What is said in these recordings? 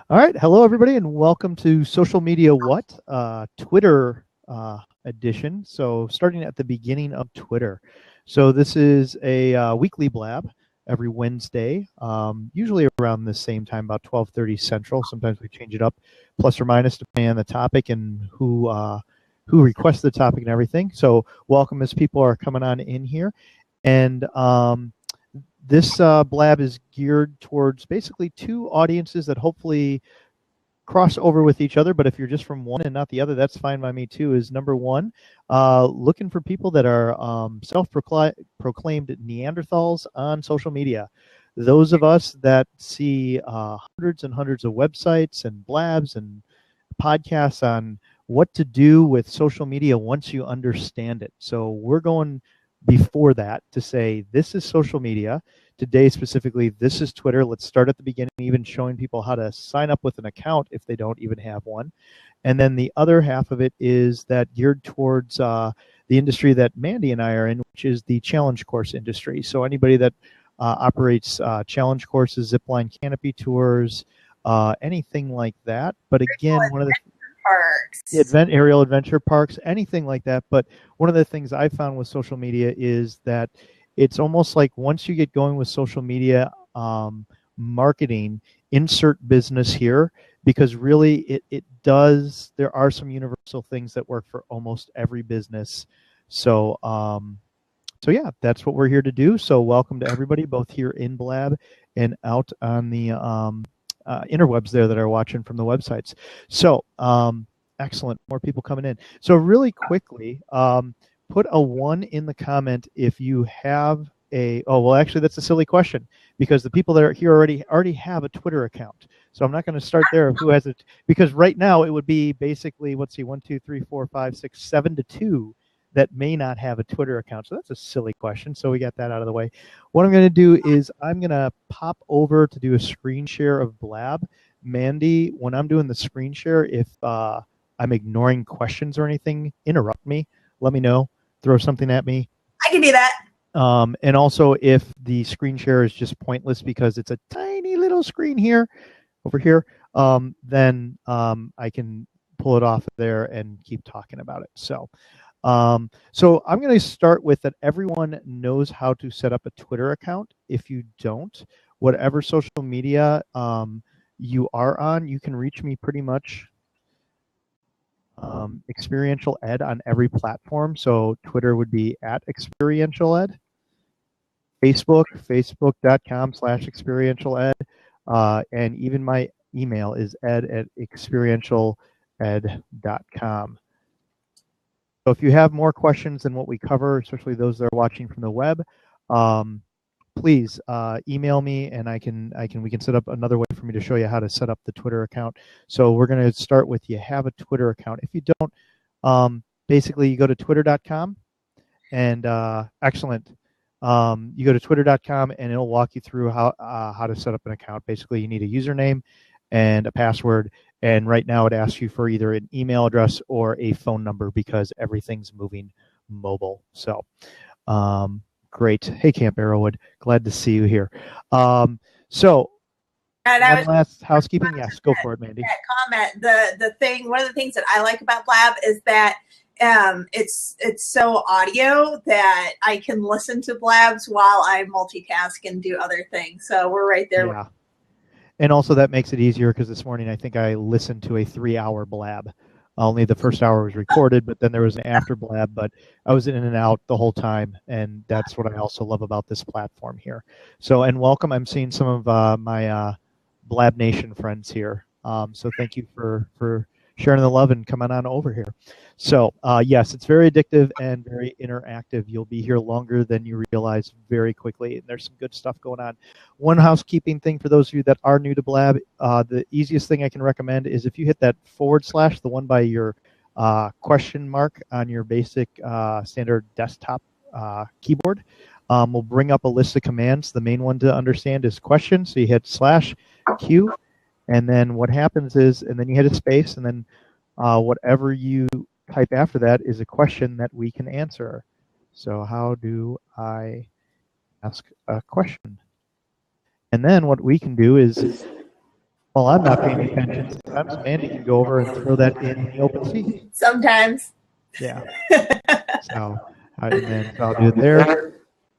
All right, hello everybody, and welcome to Social Media What Twitter edition. So, starting at the beginning of Twitter. So, this is a weekly blab every Wednesday, usually around the same time, about 12:30 Central. Sometimes we change it up, plus or minus, depending on the topic and who requests the topic and everything. So, welcome as people are coming on in here, and this blab is geared towards basically two audiences that hopefully cross over with each other, but if you're just from one and not the other, that's fine by me too. Is number one, looking for people that are self-proclaimed Neanderthals on social media. Those of us that see hundreds and hundreds of websites and blabs and podcasts on what to do with social media once you understand it. So we're going before that to say this is social media. Today specifically, this is Twitter. Let's start at the beginning, even showing people how to sign up with an account if they don't even have one. And then the other half of it is that geared towards the industry that Mandy and I are in, which is the challenge course industry. So anybody that operates challenge courses, zipline canopy tours, anything like that. But again, one of the Parks. aerial adventure parks, anything like that. But one of the things I found with social media is that it's almost like once you get going with social media marketing, insert business here, because really it does, there are some universal things that work for almost every business. So so yeah, that's what we're here to do. So welcome to everybody, both here in Blab and out on the interwebs there that are watching from the websites. So excellent, more people coming in. So really quickly, put a 1 in the comment if you have a, oh, well, actually, that's a silly question because the people that are here already have a Twitter account. So I'm not going to start there of who has it, because right now it would be basically, let's see, 1, 2, 3, 4, 5, 6, 7 to 2 that may not have a Twitter account. So that's a silly question. So we got that out of the way. What I'm going to do is I'm going to pop over to do a screen share of Blab. Mandy, when I'm doing the screen share, if I'm ignoring questions or anything, interrupt me. Let me know. Throw something at me. I can do that. And also, if the screen share is just pointless because it's a tiny little screen here, over here, then I can pull it off there and keep talking about it. So, so I'm going to start with that everyone knows how to set up a Twitter account. If you don't, whatever social media you are on, you can reach me pretty much experiential ed on every platform. So Twitter would be at experiential ed. Facebook, facebook.com/experiential ed. And even my email is ed@experientialed.com. So if you have more questions than what we cover, especially those that are watching from the web, please email me, and we can set up another way for me to show you how to set up the Twitter account. So we're going to start with, you have a Twitter account. If you don't, basically you go to twitter.com and excellent. You go to twitter.com and it'll walk you through how to set up an account. Basically, you need a username and a password. And right now it asks you for either an email address or a phone number because everything's moving mobile. So great. Hey, Camp Arrowwood. Glad to see you here. So one last housekeeping. Yes, go for it, Mandy. That comment. The thing. One of the things that I like about Blab is that it's so audio that I can listen to Blabs while I multitask and do other things. So we're right there. Yeah. And also that makes it easier because this morning I think I listened to a 3-hour blab. Only the first hour was recorded, but then there was an after blab, but I was in and out the whole time, and that's what I also love about this platform here. So, and welcome. I'm seeing some of my Blab Nation friends here. So thank you for sharing the love and coming on over here. So yes, it's very addictive and very interactive. You'll be here longer than you realize very quickly, and there's some good stuff going on. One housekeeping thing for those of you that are new to Blab, the easiest thing I can recommend is if you hit that /, the one by your question mark on your basic standard desktop keyboard, will bring up a list of commands. The main one to understand is question, so you hit /Q, and then what happens is, and then you hit a space, and then whatever you type after that is a question that we can answer. So how do I ask a question? And then what we can do is Well, I'm not paying attention. Sometimes Mandy can go over and throw that in the open seat. Sometimes. Yeah. So, and then so I'll do it there.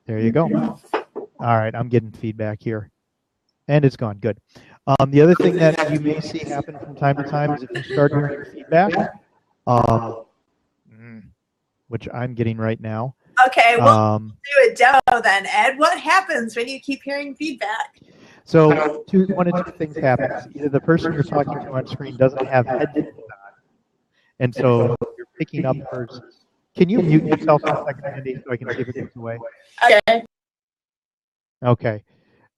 There you go. All right, I'm getting feedback here. And it's gone. Good. The other thing that you may see happen from time to time is if you start hearing feedback, which I'm getting right now. Okay, we'll do a demo then, Ed. What happens when you keep hearing feedback? So one of two things happens. Either the person you're talking to on screen doesn't have headphones on, and so you're picking up hers. Can you mute yourself for a second, Andy, so I can see if it goes away? Okay. Okay.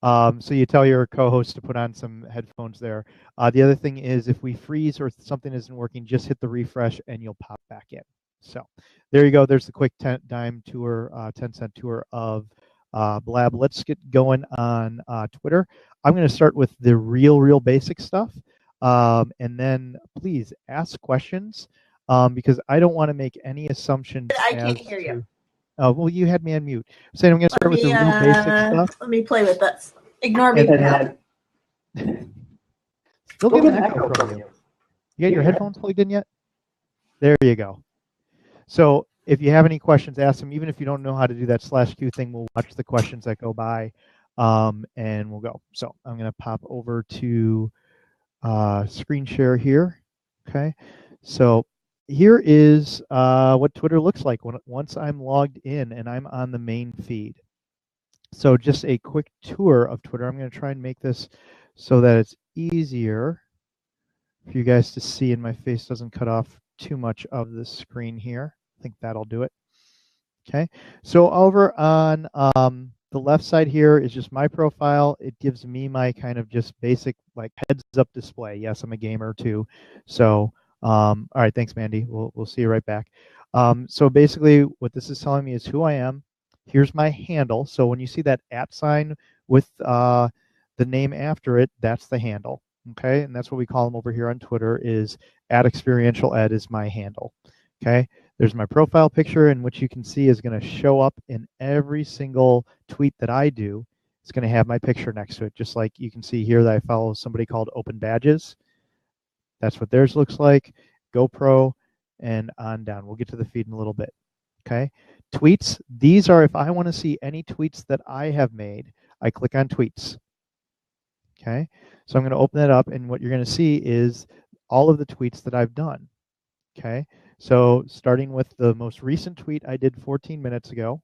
So you tell your co-host to put on some headphones there. The other thing is if we freeze or something isn't working, just hit the refresh and you'll pop back in. So there you go. There's the quick 10-cent tour of Blab. Let's get going on Twitter. I'm going to start with the real basic stuff. And then please ask questions because I don't want to make any assumptions. I can't hear you. Oh, well, you had me on mute. I'm saying I'm going to start with the real basic stuff. Let me play with this. Ignore me. Still getting an echo from you. You got your headphones plugged in yet? There you go. So if you have any questions, ask them. Even if you don't know how to do that /Q thing, we'll watch the questions that go by, and we'll go. So I'm going to pop over to screen share here. Okay. So here is what Twitter looks like once I'm logged in and I'm on the main feed. So just a quick tour of Twitter. I'm going to try and make this so that it's easier for you guys to see and my face doesn't cut off too much of the screen here. I think that'll do it. Okay. So over on the left side here is just my profile. It gives me my kind of just basic like heads up display. Yes, I'm a gamer too. So all right, thanks, Mandy. We'll see you right back. So basically what this is telling me is who I am. Here's my handle. So when you see that @ sign with the name after it, that's the handle. Okay, and that's what we call them over here on Twitter is @experientialed is my handle. Okay, there's my profile picture, and what you can see is going to show up in every single tweet that I do. It's going to have my picture next to it, just like you can see here that I follow somebody called Open Badges. That's what theirs looks like. GoPro and on down. We'll get to the feed in a little bit. Okay, tweets. These are if I want to see any tweets that I have made, I click on tweets. Okay, so I'm going to open that up, and what you're going to see is all of the tweets that I've done. Okay, so starting with the most recent tweet I did 14 minutes ago,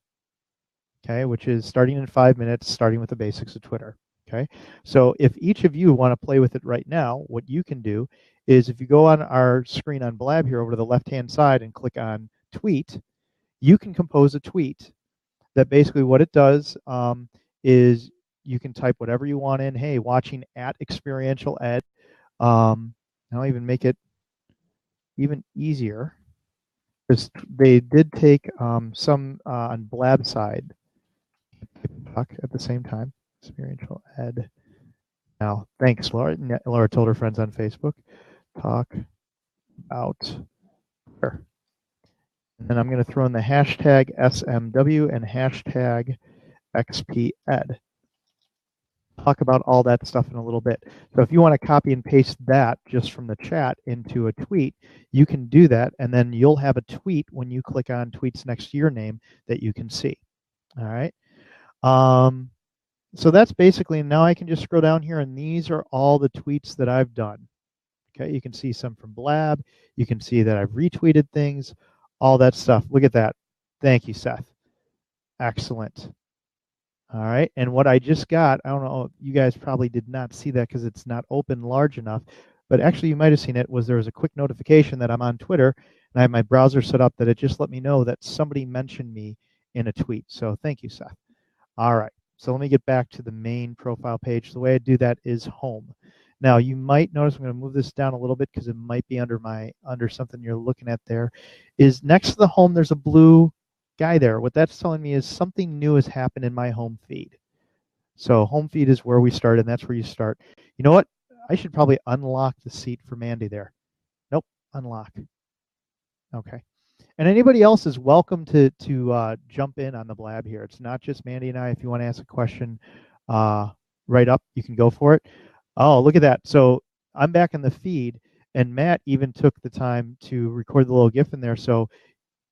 okay, which is starting in 5 minutes, starting with the basics of Twitter. Okay, so if each of you want to play with it right now, what you can do is if you go on our screen on Blab here over to the left-hand side and click on tweet, you can compose a tweet that basically what it does is you can type whatever you want in. Hey, watching @experientialed. I'll even make it even easier because they did take some on Blab side. Talk at the same time. Experiential ed. Now, thanks, Laura. Laura told her friends on Facebook. Talk about her. And then I'm going to throw in the hashtag SMW and hashtag XPEd. Talk about all that stuff in a little bit. So if you want to copy and paste that just from the chat into a tweet, you can do that, and then you'll have a tweet when you click on tweets next to your name that you can see. All right. So that's basically, now I can just scroll down here, and these are all the tweets that I've done. Okay, you can see some from Blab. You can see that I've retweeted things, all that stuff. Look at that. Thank you, Seth. Excellent. All right, and what I just got, I don't know, you guys probably did not see that because it's not open large enough, but actually you might have seen it, was there was a quick notification that I'm on Twitter, and I have my browser set up that it just let me know that somebody mentioned me in a tweet. So thank you, Seth. All right, so let me get back to the main profile page. The way I do that is home. Now you might notice, I'm going to move this down a little bit because it might be under something you're looking at there, is next to the home there's a blue guy there. What that's telling me is something new has happened in my home feed. So home feed is where we start, and that's where you start. You know what? I should probably unlock the seat for Mandy there. Nope, unlock. Okay. And anybody else is welcome to jump in on the Blab here. It's not just Mandy and I. If you want to ask a question right up, you can go for it. Oh, look at that. So I'm back in the feed, and Matt even took the time to record the little GIF in there. So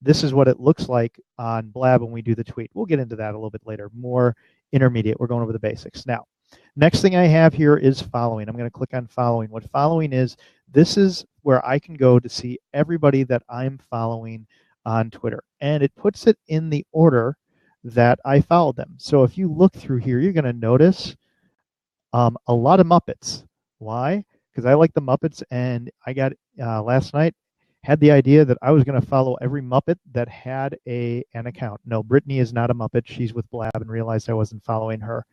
this is what it looks like on Blab when we do the tweet. We'll get into that a little bit later. More intermediate. We're going over the basics. Now, next thing I have here is following. I'm going to click on following. What following is, this is where I can go to see everybody that I'm following on Twitter. And it puts it in the order that I followed them. So if you look through here, you're going to notice a lot of Muppets. Why? Because I like the Muppets, and I got last night, had the idea that I was going to follow every Muppet that had an account. No, Brittany is not a Muppet. She's with Blab, and realized I wasn't following her.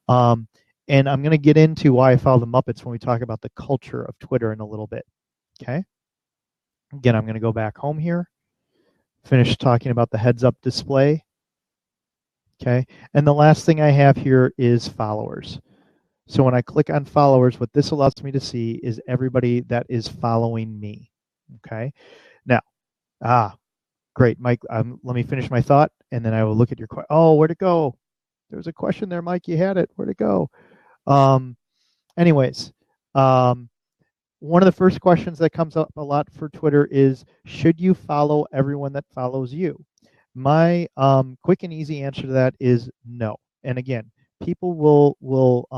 And I'm going to get into why I follow the Muppets when we talk about the culture of Twitter in a little bit. Okay. Again, I'm going to go back home here, finish talking about the heads-up display. Okay. And the last thing I have here is followers. So when I click on followers, what this allows me to see is everybody that is following me. Okay. Now, great, Mike. Let me finish my thought, and then I will look at your question. Oh, where'd it go? There was a question there, Mike. You had it. Where'd it go? Anyways, one of the first questions that comes up a lot for Twitter is, should you follow everyone that follows you? My quick and easy answer to that is no. And again, people will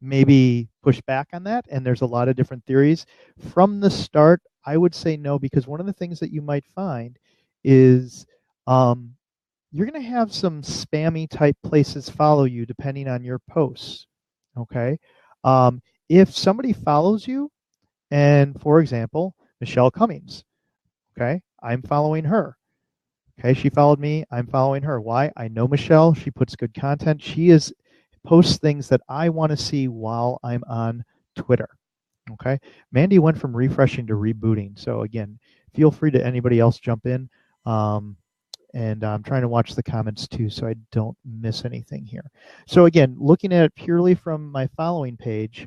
maybe push back on that, and there's a lot of different theories. From the start, I would say no, because one of the things that you might find is you're going to have some spammy type places follow you depending on your posts. Okay. If somebody follows you, and for example, Michelle Cummings, okay, I'm following her. Okay, she followed me, I'm following her. Why? I know Michelle, she puts good content. She posts things that I want to see while I'm on Twitter. Okay, Mandy went from refreshing to rebooting. So again, feel free to anybody else jump in. And I'm trying to watch the comments too, so I don't miss anything here. So again, looking at it purely from my following page,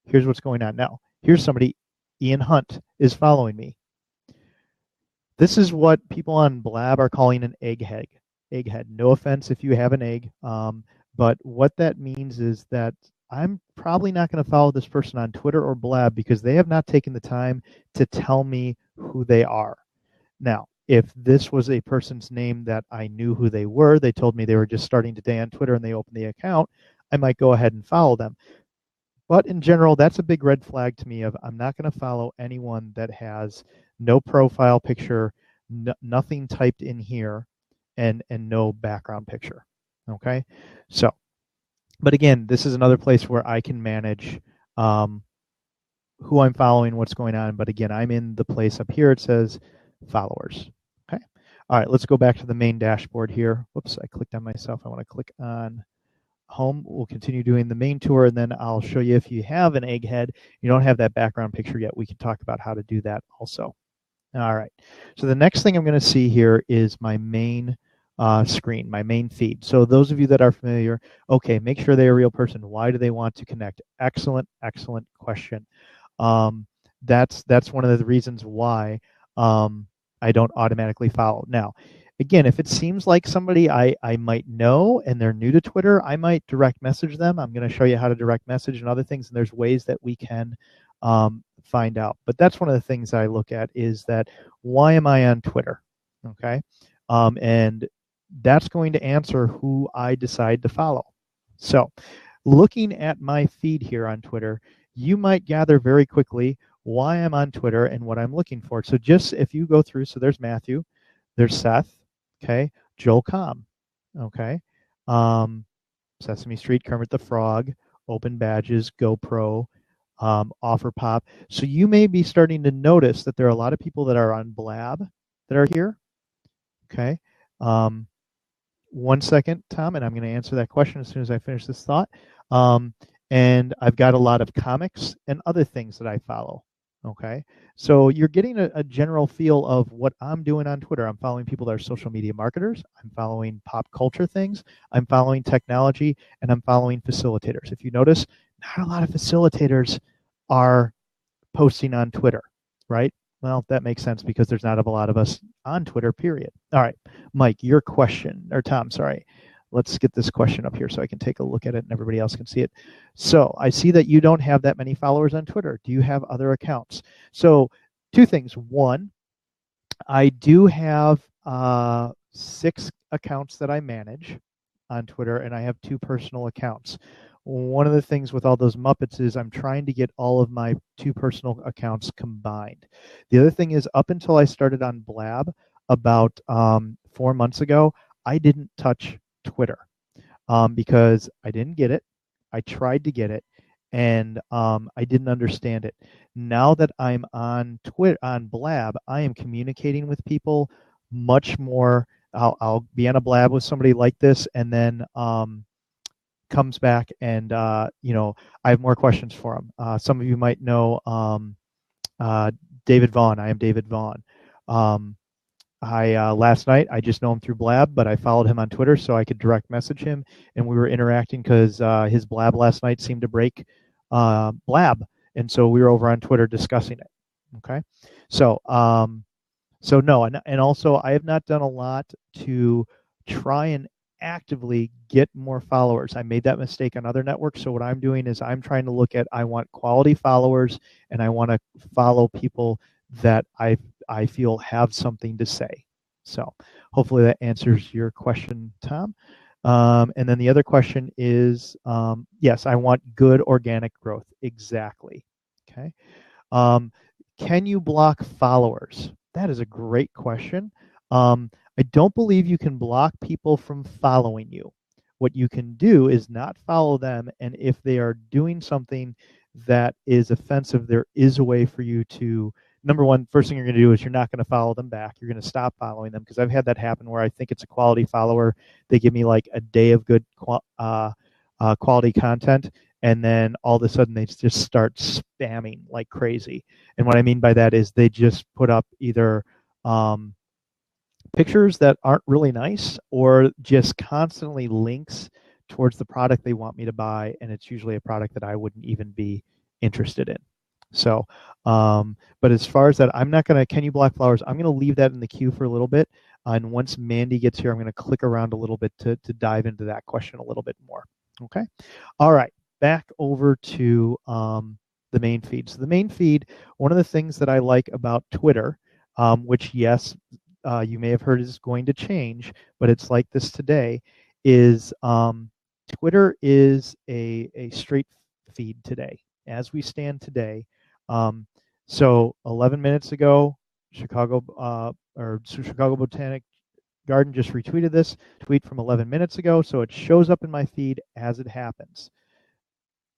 here's what's going on now. Here's somebody, Ian Hunt, is following me. This is what people on Blab are calling an egghead. Egghead. No offense if you have an egg, but what that means is that I'm probably not going to follow this person on Twitter or Blab because they have not taken the time to tell me who they are. Now, if this was a person's name that I knew who they were, they told me they were just starting today on Twitter and they opened the account, I might go ahead and follow them. But in general, that's a big red flag to me of I'm not going to follow anyone that has no profile picture, nothing typed in here, and no background picture. Okay, so, but again, this is another place where I can manage who I'm following, what's going on. But again, I'm in the place up here. It says followers. Okay. All right, let's go back to the main dashboard here. Whoops, I clicked on myself. I want to click on home. We'll continue doing the main tour, and then I'll show you if you have an egghead, you don't have that background picture yet, we can talk about how to do that also. All right, so the next thing I'm going to see here is my main screen, my main feed. So those of you that are familiar, okay, make sure they're a real person. Why do they want to connect? Excellent, excellent question. That's one of the reasons why I don't automatically follow. Now, again, if it seems like somebody I might know and they're new to Twitter, I might direct message them. I'm going to show you how to direct message and other things, and there's ways that we can find out. But that's one of the things I look at is that why am I on Twitter? Okay, and that's going to answer who I decide to follow. So looking at my feed here on Twitter, you might gather very quickly why I'm on Twitter and what I'm looking for. So just if you go through, so there's Matthew, there's Seth, okay, Joel Comm, okay, Sesame Street, Kermit the Frog, Open Badges, GoPro, OfferPop. So you may be starting to notice that there are a lot of people that are on Blab that are here, okay. 1 second, Tom, and I'm going to answer that question as soon as I finish this thought. And I've got a lot of comics and other things that I follow. Okay, so you're getting a general feel of what I'm doing on Twitter. I'm following people that are social media marketers. I'm following pop culture things. I'm following technology, and I'm following facilitators. If you notice, not a lot of facilitators are posting on Twitter, right? Well, that makes sense because there's not a lot of us on Twitter, period. All right, Mike, your question, or Tom, sorry. let's get this question up here so I can take a look at it and everybody else can see it. So I see that you don't have that many followers on Twitter. Do you have other accounts? So two things. One, I do have 6 accounts that I manage on Twitter, and I have 2 personal accounts. One of the things with all those Muppets is I'm trying to get all of my 2 personal accounts combined. The other thing is, up until I started on Blab about 4 months ago, I didn't touch Twitter because I didn't get it. I tried to get it, and I didn't understand it. Now that I'm on Twitter, on Blab, I am communicating with people much more. I'll be on a Blab with somebody like this, and then comes back and you know, I have more questions for him. Some of you might know David Vaughn. I am David Vaughn. Last night I just know him through Blab, but I followed him on Twitter so I could direct message him, and we were interacting because his Blab last night seemed to break Blab, and so we were over on Twitter discussing it. Okay, so so no, and also I have not done a lot to try and actively get more followers. I made that mistake on other networks. So what I'm doing is I'm trying to look at, I want quality followers, and I want to follow people that I feel have something to say. So hopefully that answers your question, Tom. And then the other question is, yes, I want good organic growth. Exactly. Okay. Can you block followers? That is a great question. I don't believe you can block people from following you. What you can do is not follow them, and if they are doing something that is offensive, there is a way for you to, number one, first thing you're going to do is you're not going to follow them back. You're going to stop following them, because I've had that happen where I think it's a quality follower. They give me like a day of good quality content, and then all of a sudden they just start spamming like crazy. And what I mean by that is they just put up either pictures that aren't really nice, or just constantly links towards the product they want me to buy, and it's usually a product that I wouldn't even be interested in. So, but as far as that, I'm not going to, can you block flowers? I'm going to leave that in the queue for a little bit. And once Mandy gets here, I'm going to click around a little bit to dive into that question a little bit more. Okay. All right. Back over to the main feed. So the main feed, one of the things that I like about Twitter, which, yes, you may have heard is going to change, but it's like this today, is Twitter is a straight feed today. As we stand today, so 11 minutes ago, Chicago Botanic Garden just retweeted this tweet from 11 minutes ago, so it shows up in my feed as it happens.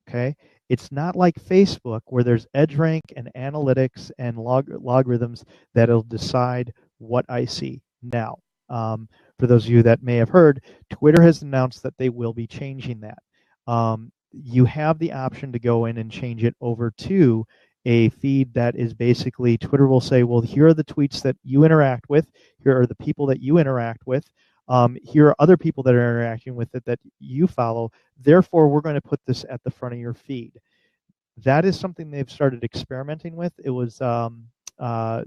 Okay, it's not like Facebook where there's EdgeRank and analytics and logarithms that'll decide what I see. Now, for those of you that may have heard, Twitter has announced that they will be changing that. You have the option to go in and change it over to a feed that is basically, Twitter will say, well, here are the tweets that you interact with, here are the people that you interact with, here are other people that are interacting with it that you follow, therefore we're going to put this at the front of your feed. That is something they've started experimenting with. It was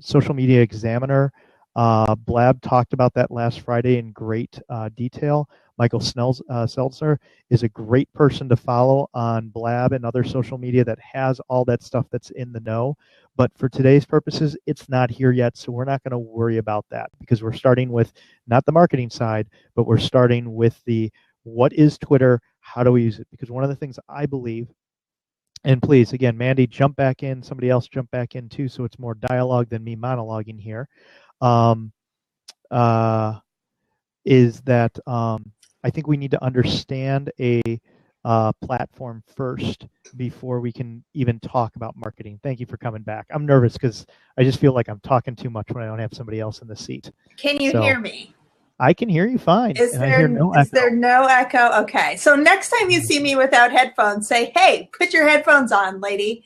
Social Media Examiner. Blab talked about that last Friday in great detail. Michael Seltzer is a great person to follow on Blab and other social media that has all that stuff that's in the know. But for today's purposes, it's not here yet, so we're not going to worry about that, because we're starting with not the marketing side, but we're starting with the what is Twitter, how do we use it? Because one of the things I believe, and please, again, Mandy, jump back in, somebody else jump back in too, so it's more dialogue than me monologuing here, is that I think we need to understand a platform first before we can even talk about marketing. Thank you for coming back. I'm nervous because I just feel like I'm talking too much when I don't have somebody else in the seat. Can you hear me? I can hear you fine. Is there no echo? Okay. So next time you see me without headphones, say, hey, put your headphones on, lady.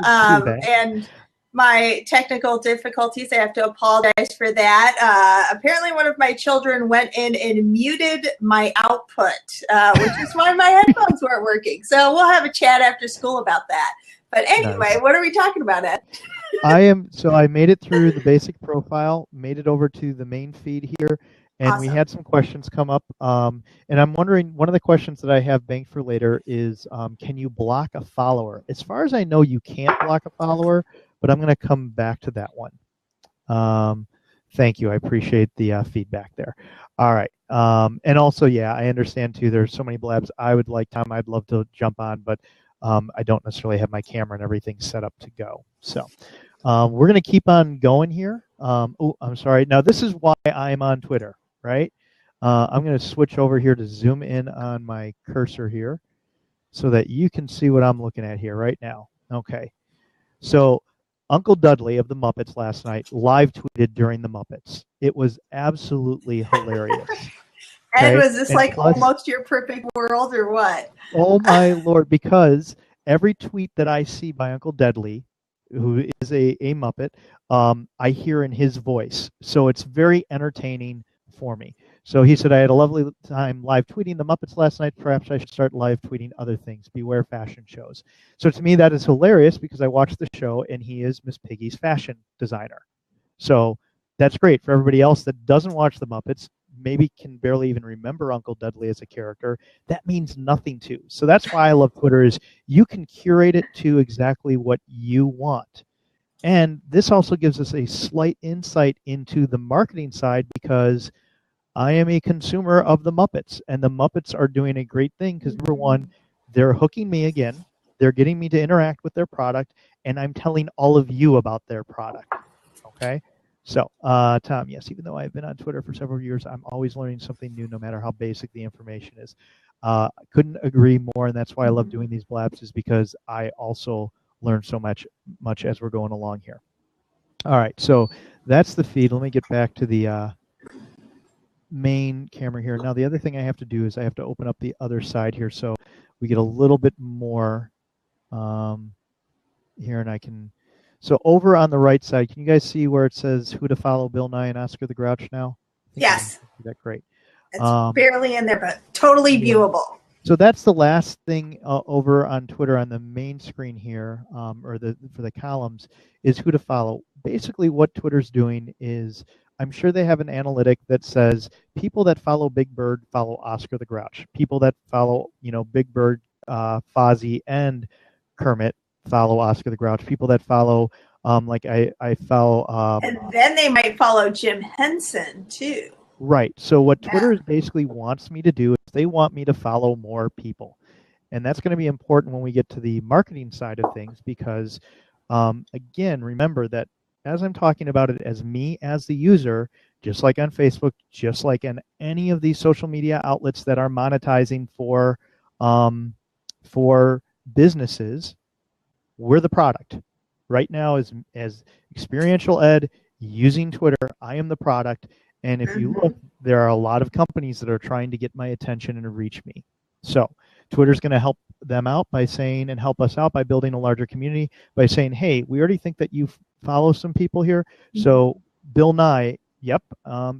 And my technical difficulties, I have to apologize for that. Apparently one of my children went in and muted my output, which is why my headphones weren't working. So we'll have a chat after school about that. But anyway, nice. What are we talking about, Ed? So I made it through the basic profile, made it over to the main feed here, And we Awesome. had some questions come up. And I'm wondering, one of the questions that I have banked for later is, can you block a follower? As far as I know, you can't block a follower, but I'm going to come back to that one. Thank you. I appreciate the feedback there. All right. And also, yeah, I understand too, there's so many blabs I would like, Tom, I'd love to jump on, but I don't necessarily have my camera and everything set up to go. So we're going to keep on going here. Oh, I'm sorry. Now, this is why I'm on Twitter, right? I'm going to switch over here to zoom in on my cursor here so that you can see what I'm looking at here right now. Okay. So Uncle Dudley of the Muppets last night live tweeted during the Muppets. It was absolutely hilarious. And Okay? was this And like plus, almost your perfect world or what? oh my Lord, because every tweet that I see by Uncle Dudley, who is a Muppet, I hear in his voice. So it's very entertaining for me. So he said, I had a lovely time live tweeting the Muppets last night. Perhaps I should start live tweeting other things. Beware fashion shows. So to me, that is hilarious because I watched the show and he is Miss Piggy's fashion designer. So that's great for everybody else that doesn't watch the Muppets, maybe can barely even remember Uncle Dudley as a character. That means nothing to. So that's why I love Twitter is you can curate it to exactly what you want. And this also gives us a slight insight into the marketing side because I am a consumer of the Muppets, and the Muppets are doing a great thing because, number one, they're hooking me again. They're getting me to interact with their product, and I'm telling all of you about their product. Okay? So, Tom, yes, even though I've been on Twitter for several years, I'm always learning something new, no matter how basic the information is. I couldn't agree more, and that's why I love doing these blabs, is because I also learn so much as we're going along here. All right, so that's the feed. Let me get back to the main camera here. Now, the other thing I have to do is I have to open up the other side here so we get a little bit more here, and I can. So over on the right side, can you guys see where it says who to follow, Bill Nye and Oscar the Grouch now? Yes. That's great. It's barely in there, but totally viewable. So that's the last thing over on Twitter on the main screen here, or for the columns, is who to follow. Basically, what Twitter's doing is, I'm sure they have an analytic that says people that follow Big Bird follow Oscar the Grouch. People that follow, Big Bird, Fozzie, and Kermit follow Oscar the Grouch. People that follow, like I follow. And then they might follow Jim Henson too. Right. So what Twitter basically wants me to do is they want me to follow more people. And that's going to be important when we get to the marketing side of things because, again, remember that as I'm talking about it as me as the user, just like on Facebook, just like in any of these social media outlets that are monetizing for businesses, we're the product. Right now, as experiential ed, using Twitter, I am the product. And if you look, there are a lot of companies that are trying to get my attention and reach me. So Twitter's going to help them out by saying, and help us out by building a larger community by saying, hey, we already think that you follow some people here. So Bill Nye, yep.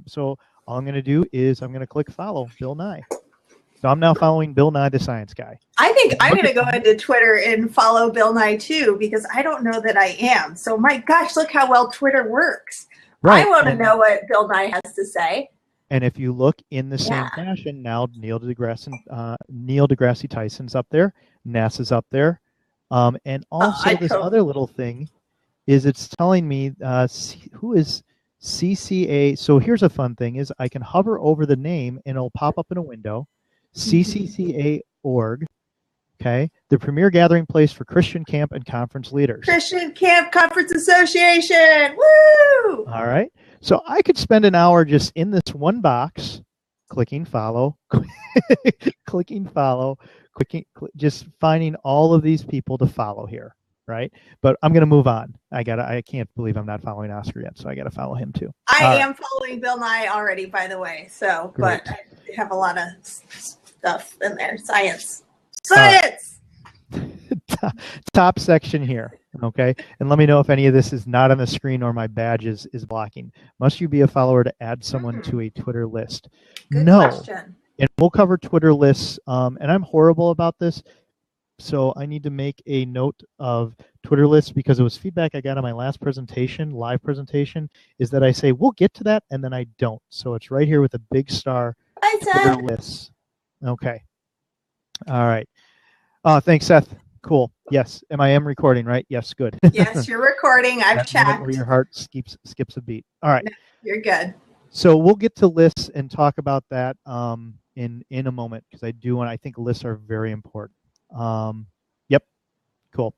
So all I'm going to do is I'm going to click follow Bill Nye. So I'm now following Bill Nye, the science guy. I think I'm going to go into Twitter and follow Bill Nye too, because I don't know that I am. So my gosh, look how well Twitter works. Right. I want to know what Bill Nye has to say. And if you look in the same fashion, now Neil deGrasse Tyson's up there, NASA's up there, and also this other little thing is it's telling me who is CCA. So here's a fun thing: is I can hover over the name and it'll pop up in a window, CCCA.org. Okay, the premier gathering place for Christian camp and conference leaders. Christian Camp Conference Association. Woo! All right. So I could spend an hour just in this one box, clicking follow, just finding all of these people to follow here, right? But I'm going to move on. I can't believe I'm not following Oscar yet, so I got to follow him too. I am following Bill Nye already, by the way. So, great. But I have a lot of stuff in there. Science. Top section here, okay? And let me know if any of this is not on the screen or my badge is blocking. Must you be a follower to add someone to a Twitter list? Good question. And we'll cover Twitter lists, and I'm horrible about this. So I need to make a note of Twitter lists because it was feedback I got on my last presentation, live presentation, is that I say we'll get to that and then I don't. So it's right here with a big star, Hi, Twitter Seth. lists. Okay. All right. Thanks, Seth. Cool. Yes. I am recording, right? Yes. Good. Yes, you're recording. I've That moment checked. where your heart skips a beat. All right. No, you're good. So we'll get to lists and talk about that in a moment because I think lists are very important. Yep. Cool.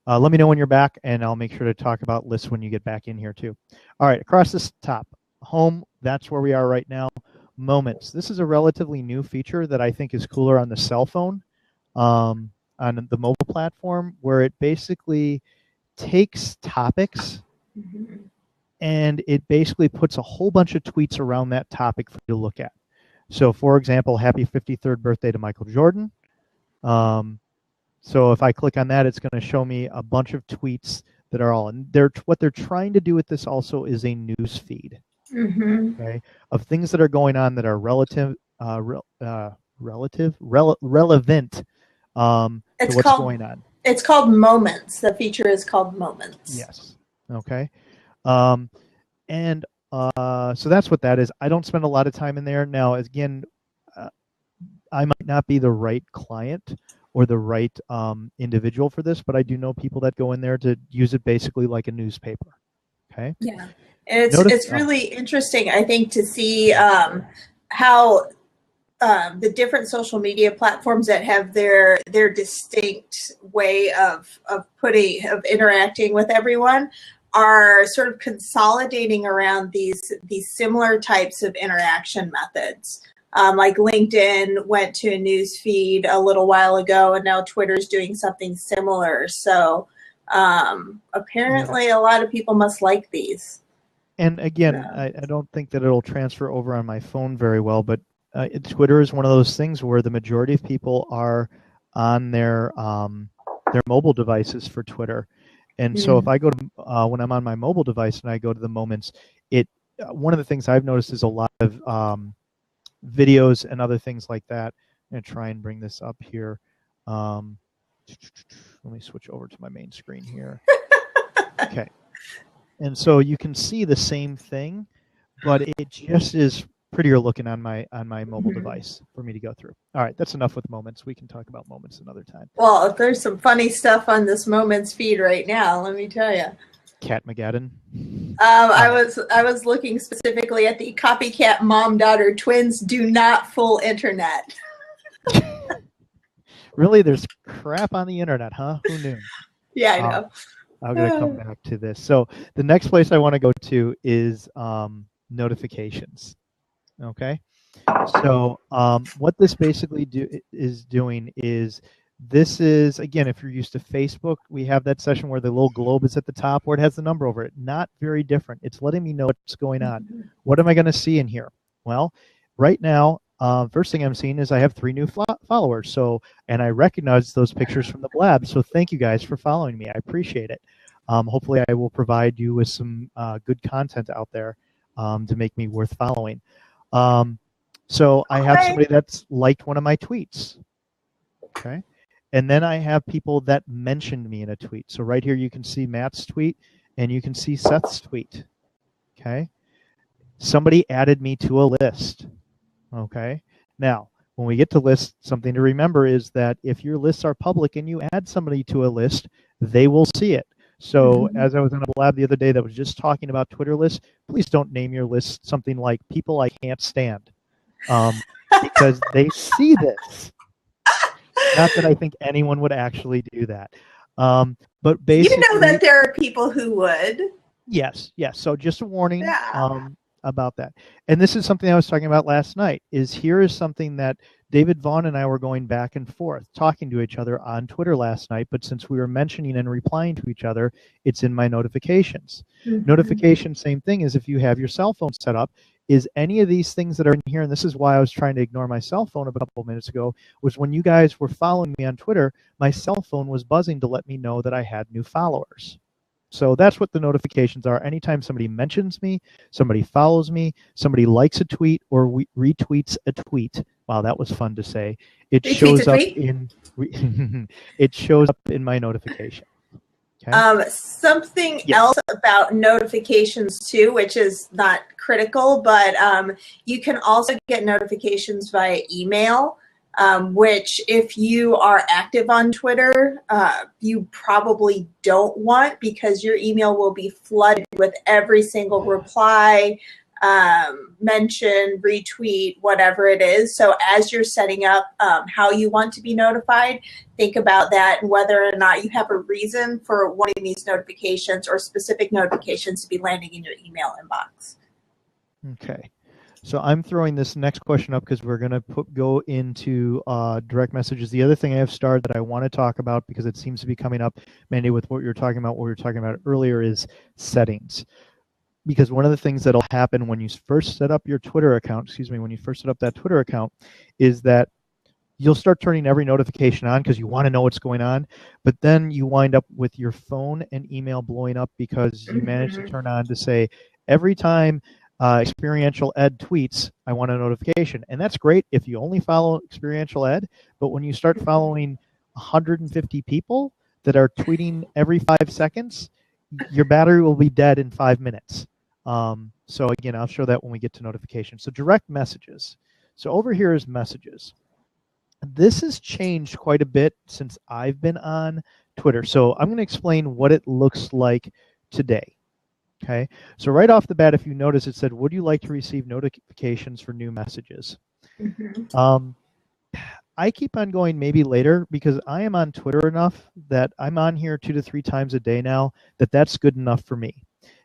Let me know when you're back, and I'll make sure to talk about lists when you get back in here too. All right. Across this top, home. That's where we are right now. Moments. This is a relatively new feature that I think is cooler on the cell phone, on the mobile platform, where it basically takes topics and it basically puts a whole bunch of tweets around that topic for you to look at. So, for example, happy 53rd birthday to Michael Jordan. So if I click on that, it's going to show me a bunch of tweets that are all. And what they're trying to do with this also is a news feed, okay, of things that are going on that are relevant to what's going on. It's called Moments. The feature is called Moments. Yes. Okay. So that's what that is. I don't spend a lot of time in there. Now, again, I might not be the right client or the right individual for this, but I do know people that go in there to use it basically like a newspaper. Okay. Yeah. And it's really interesting, I think, to see how the different social media platforms that have their distinct way of interacting with everyone are sort of consolidating around these similar types of interaction methods. Like LinkedIn went to a news feed a little while ago, and now Twitter's doing something similar. So apparently a lot of people must like these. And again, I don't think that it'll transfer over on my phone very well, but Twitter is one of those things where the majority of people are on their mobile devices for Twitter. And so if I go to when I'm on my mobile device and I go to the moments, one of the things I've noticed is a lot of videos and other things like that. I'm going to try and bring this up here. Let me switch over to my main screen here. Okay. And so you can see the same thing, but it just is prettier looking on my mobile device for me to go through. All right, that's enough with moments. We can talk about moments another time. Well, there's some funny stuff on this moments feed right now, let me tell you. Cat McGadden. I was looking specifically at the copycat mom-daughter twins do not fool internet. Really? There's crap on the internet, huh? Who knew? Yeah, I know. I'm going to come back to this. So the next place I want to go to is notifications. Okay. So what this basically is doing is this is, again, if you're used to Facebook, we have that session where the little globe is at the top where it has the number over it. Not very different. It's letting me know what's going on. What am I going to see in here? Well, right now, first thing I'm seeing is I have 3 new followers. So, and I recognize those pictures from the Blab. So thank you guys for following me. I appreciate it. Hopefully I will provide you with some good content out there to make me worth following. So I have somebody that's liked one of my tweets. Okay. And then I have people that mentioned me in a tweet. So right here you can see Matt's tweet and you can see Seth's tweet. Okay. Somebody added me to a list. Okay. Now, when we get to lists, something to remember is that if your lists are public and you add somebody to a list, they will see it. So as I was in a lab the other day that was just talking about Twitter lists, please don't name your list something like people I can't stand, because they see this. Not that I think anyone would actually do that. But basically, you know that there are people who would. Yes, yes. So just a warning about that. And this is something I was talking about last night, is here is something that David Vaughn and I were going back and forth, talking to each other on Twitter last night, but since we were mentioning and replying to each other, it's in my notifications. Notification, same thing as if you have your cell phone set up, is any of these things that are in here, and this is why I was trying to ignore my cell phone a couple of minutes ago, was when you guys were following me on Twitter, my cell phone was buzzing to let me know that I had new followers. So that's what the notifications are. Anytime somebody mentions me, somebody follows me, somebody likes a tweet or retweets a tweet, Wow, that was fun to say. It Retweet shows to up tweet. in it shows up in my notification. Something Yes. else about notifications too, which is not critical, but you can also get notifications via email, which if you are active on Twitter, you probably don't want, because your email will be flooded with every single reply, mention, retweet, whatever it is. So as you're setting up how you want to be notified, think about that and whether or not you have a reason for wanting these notifications or specific notifications to be landing in your email inbox. Okay. So I'm throwing this next question up because we're going to go into direct messages. The other thing I have starred that I want to talk about, because it seems to be coming up, Mandy, with what you're talking about, what we were talking about earlier, is settings. Because one of the things that'll happen when you first set up your Twitter account, when you first set up that Twitter account, is that you'll start turning every notification on because you want to know what's going on, but then you wind up with your phone and email blowing up because you managed to turn on to say, every time Experiential Ed tweets, I want a notification. And that's great if you only follow Experiential Ed, but when you start following 150 people that are tweeting every 5 seconds, your battery will be dead in 5 minutes. So again, I'll show that when we get to notifications. So direct messages. So over here is messages. This has changed quite a bit since I've been on Twitter. So I'm going to explain what it looks like today. Okay. So right off the bat, if you notice, it said, would you like to receive notifications for new messages? I keep on going maybe later because I am on Twitter enough that I'm on here 2 to 3 times a day now, that's good enough for me.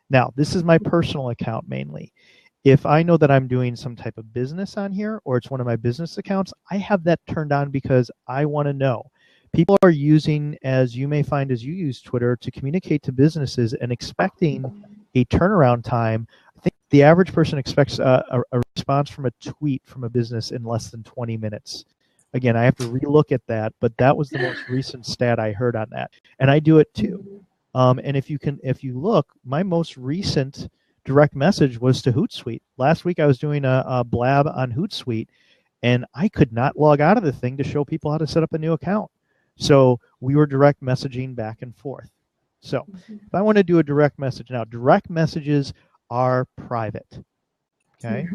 Now, this is my personal account mainly. If I know that I'm doing some type of business on here, or it's one of my business accounts, I have that turned on because I want to know. People are using, as you may find as you use Twitter, to communicate to businesses and expecting a turnaround time. I think the average person expects a response from a tweet from a business in less than 20 minutes. Again, I have to relook at that, but that was the most recent stat I heard on that, and I do it too. And if you look, my most recent direct message was to Hootsuite. Last week I was doing a blab on Hootsuite, and I could not log out of the thing to show people how to set up a new account. So we were direct messaging back and forth. So if I want to do a direct message now, direct messages are private. Okay.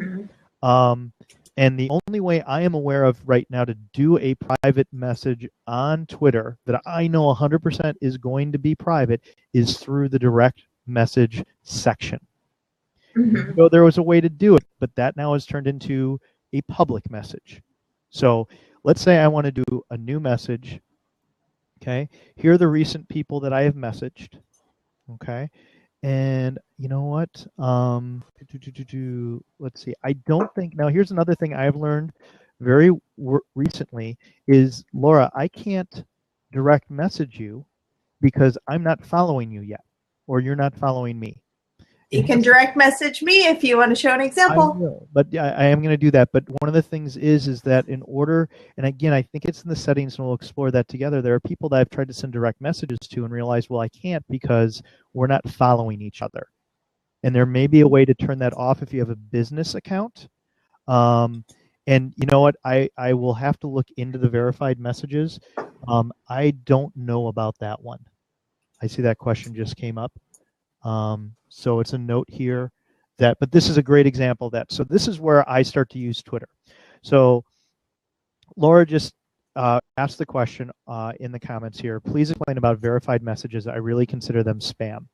And the only way I am aware of right now to do a private message on Twitter that I know 100% is going to be private is through the direct message section. So there was a way to do it, but that now has turned into a public message. So let's say I want to do a new message. Okay, here are the recent people that I have messaged. Okay, and you know what? Let's see. I don't think, now here's another thing I've learned very recently is, Laura, I can't direct message you because I'm not following you yet, or you're not following me. You can direct message me if you want to show an example. I will, but I am going to do that. But one of the things is that in order, and again, I think it's in the settings, and we'll explore that together. There are people that I've tried to send direct messages to and realized, well, I can't because we're not following each other. And there may be a way to turn that off if you have a business account. And you know what? I will have to look into the verified messages. I don't know about that one. I see that question just came up. So it's a note here that, but this is a great example of that. So this is where I start to use Twitter. So Laura just asked the question in the comments here, please explain about verified messages. I really consider them spam.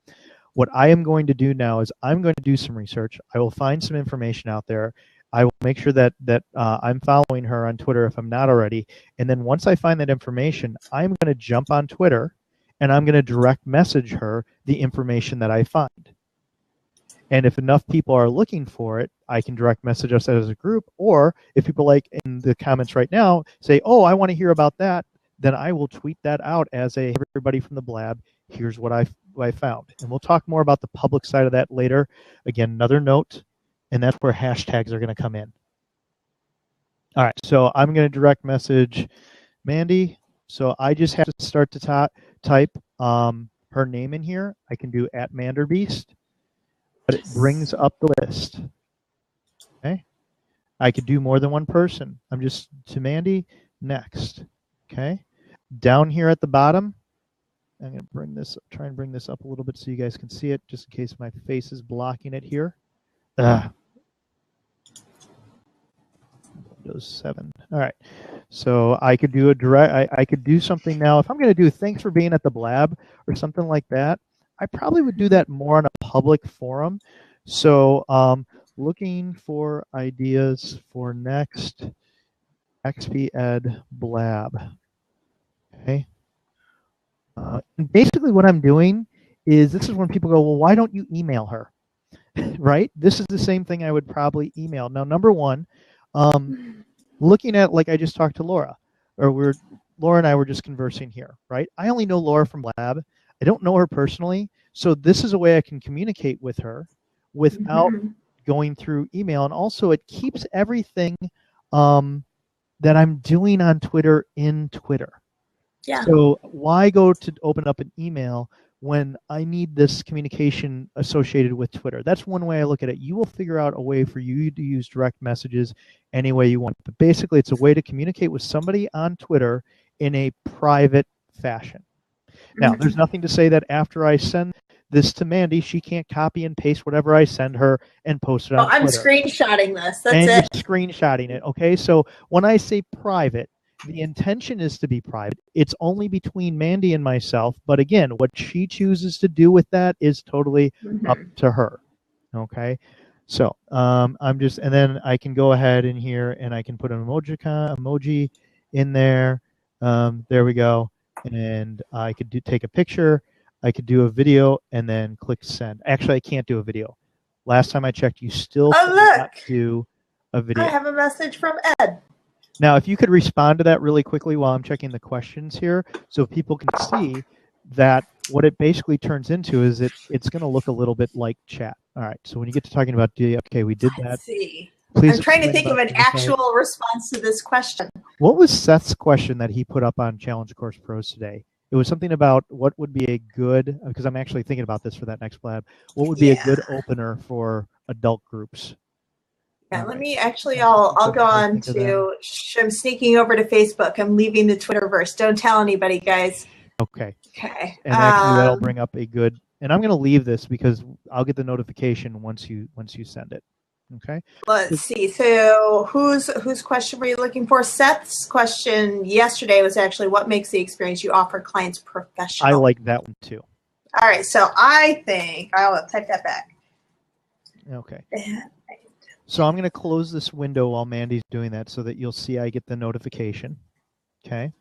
What I am going to do now is I'm going to do some research. I will find some information out there. I will make sure that I'm following her on Twitter if I'm not already. And then once I find that information, I'm going to jump on Twitter and I'm going to direct message her the information that I find. And if enough people are looking for it, I can direct message us as a group. Or if people, like in the comments right now, say, oh, I want to hear about that, then I will tweet that out as a, everybody from the blab, here's what I found. And we'll talk more about the public side of that later. Again, another note, and that's where hashtags are going to come in. All right, so I'm going to direct message Mandy. So I just have to start to type her name in here. I can do @Manderbeast, but it brings up the list. Okay, I could do more than one person. I'm just to Mandy, next. Okay. Down here at the bottom, I'm going to bring this, try and bring this up a little bit so you guys can see it, just in case my face is blocking it here. Windows 7. All right. So I could do a direct, I could do something now. If I'm going to do thanks for being at the Blab or something like that, I probably would do that more on a public forum. So looking for ideas for next XP Ed Blab. Okay. And basically what I'm doing is, this is when people go, well, why don't you email her? Right? This is the same thing I would probably email. Now, number one, looking at, like I just talked to Laura, or Laura and I were just conversing here, right? I only know Laura from Lab. I don't know her personally. So this is a way I can communicate with her without going through email. And also it keeps everything that I'm doing on Twitter in Twitter. Yeah. So why go to open up an email when I need this communication associated with Twitter? That's one way I look at it. You will figure out a way for you to use direct messages any way you want. But basically, it's a way to communicate with somebody on Twitter in a private fashion. Now, there's nothing to say that after I send this to Mandy, she can't copy and paste whatever I send her and post it on Twitter. I'm screenshotting this. That's and it. You're screenshotting it. Okay, so when I say private, the intention is to be private. It's only between Mandy and myself. But again, what she chooses to do with that is totally up to her. Okay. So I'm just, and then I can go ahead in here and I can put an emoji in there. There we go. And I could take a picture. I could do a video and then click send. Actually, I can't do a video. Last time I checked, you still cannot do a video. I have a message from Ed. Now, if you could respond to that really quickly while I'm checking the questions here, so people can see that what it basically turns into is it's going to look a little bit like chat. All right. So when you get to talking about, okay, we did that. Let's see. Please I'm trying to think of an actual response to this question. What was Seth's question that he put up on Challenge Course Pros today? It was something about what would be a good, because I'm actually thinking about this for that next Blab, what would be a good opener for adult groups? Yeah, let me actually, I'll go on to, I'm sneaking over to Facebook. I'm leaving the Twitterverse. Don't tell anybody, guys. Okay. Okay. And actually that'll bring up a good, and I'm going to leave this because I'll get the notification once you send it. Okay. Let's see. So whose question were you looking for? Seth's question yesterday was actually, what makes the experience you offer clients professional? I like that one too. All right. So I think I'll type that back. Okay. So I'm going to close this window while Mandy's doing that so that you'll see I get the notification. Okay.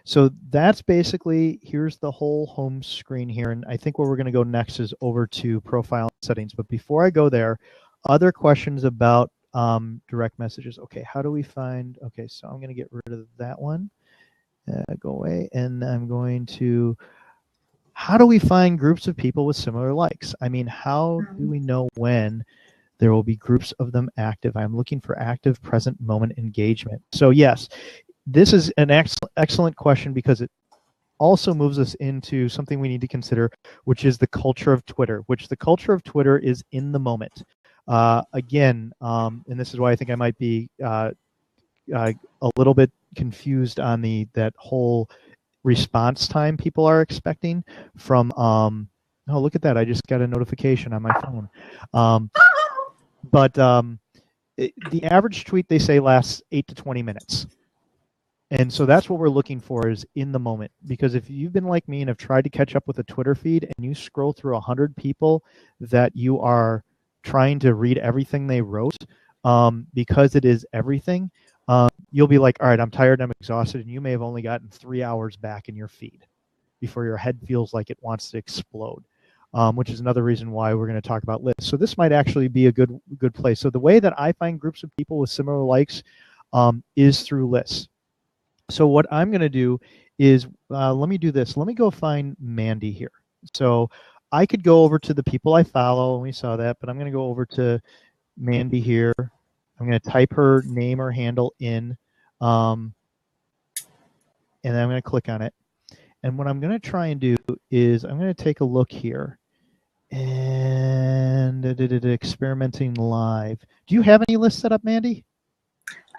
So that's basically, here's the whole home screen here. And I think where we're going to go next is over to profile settings. But before I go there, other questions about direct messages. Okay, how do we find, okay, so I'm going to get rid of that one. Go away. And I'm going to, how do we find groups of people with similar likes? I mean, how do we know when there will be groups of them active? I'm looking for active present moment engagement. So yes, this is an excellent question because it also moves us into something we need to consider, which is the culture of Twitter, which the culture of Twitter is in the moment. Again, and this is why I think I might be a little bit confused on that whole response time people are expecting from, oh, look at that. I just got a notification on my phone. But the average tweet, they say, lasts 8 to 20 minutes. And so that's what we're looking for, is in the moment. Because if you've been like me and have tried to catch up with a Twitter feed and you scroll through 100 people that you are trying to read everything they wrote, because it is everything, you'll be like, all right, I'm tired, I'm exhausted, and you may have only gotten 3 hours back in your feed before your head feels like it wants to explode. Which is another reason why we're going to talk about lists. So this might actually be a good place. So the way that I find groups of people with similar likes is through lists. So what I'm going to do is, let me do this. Let me go find Mandy here. So I could go over to the people I follow, and we saw that, but I'm going to go over to Mandy here. I'm going to type her name or handle in, and then I'm going to click on it. And what I'm going to try and do is I'm going to take a look here. And experimenting live. Do you have any lists set up, Mandy?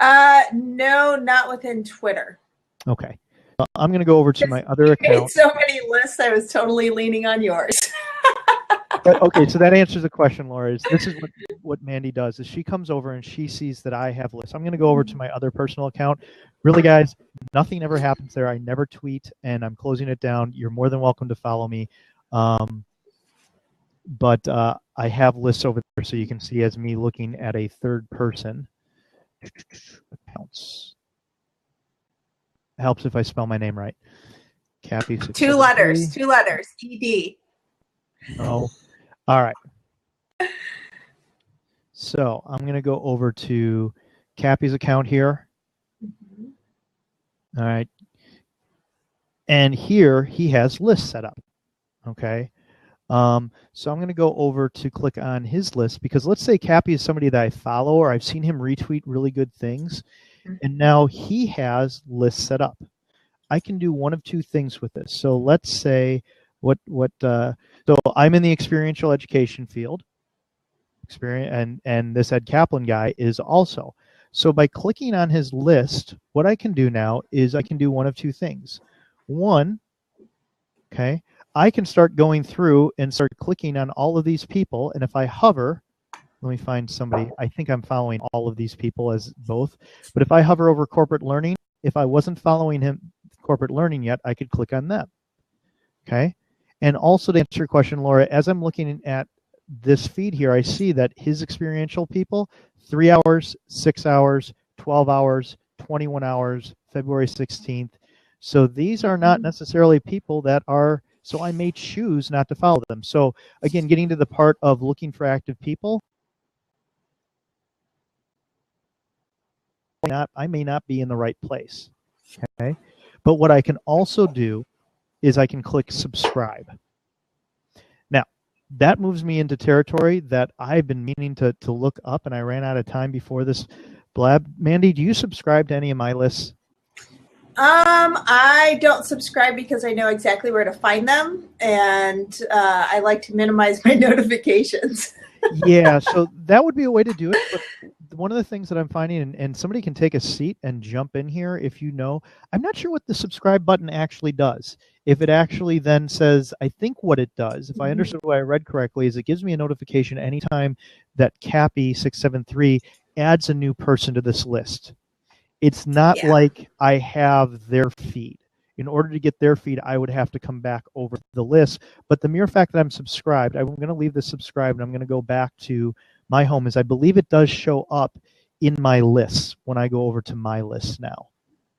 No, not within Twitter. Okay. I'm going to go over to my other You account. made so many lists, I was totally leaning on yours. But, okay, so that answers the question, Laura. This is what Mandy does, is she comes over and she sees that I have lists. I'm going to go over to my other personal account. Really, guys, nothing ever happens there. I never tweet, and I'm closing it down. You're more than welcome to follow me. But I have lists over there, so you can see as me looking at a third person. Accounts. Helps if I spell my name right. Cappy. 2 letters. 2 letters. ED. Oh. All right. So I'm going to go over to Cappy's account here. All right. And here he has lists set up. Okay. So I'm going to go over to click on his list, because let's say Cappy is somebody that I follow, or I've seen him retweet really good things. And now he has lists set up. I can do one of two things with this. So let's say so I'm in the experiential education field. And this Ed Kaplan guy is also. So by clicking on his list, what I can do now is I can do one of two things. One, okay, I can start going through and start clicking on all of these people. And if I hover, let me find somebody. I think I'm following all of these people as both. But if I hover over corporate learning, if I wasn't following him, corporate learning yet, I could click on them. Okay. And also to answer your question, Laura, as I'm looking at this feed here, I see that his experiential people, 3 hours, 6 hours, 12 hours, 21 hours, February 16th. So these are not necessarily people that are, so I may choose not to follow them. So again, getting to the part of looking for active people, I may not be in the right place. Okay. But what I can also do is I can click subscribe. Now, that moves me into territory that I've been meaning to look up, and I ran out of time before this blab. Mandy, do you subscribe to any of my lists? I don't subscribe because I know exactly where to find them, and I like to minimize my notifications. Yeah, so that would be a way to do it. But one of the things that I'm finding, and somebody can take a seat and jump in here if you know, I'm not sure what the subscribe button actually does. If it actually then says, I think what it does, if I understood what I read correctly, is it gives me a notification anytime that Cappy673 adds a new person to this list. It's not like I have their feed. In order to get their feed, I would have to come back over the list. But the mere fact that I'm subscribed, I'm going to leave this subscribed, and I'm going to go back to my home, is I believe it does show up in my lists when I go over to my list now.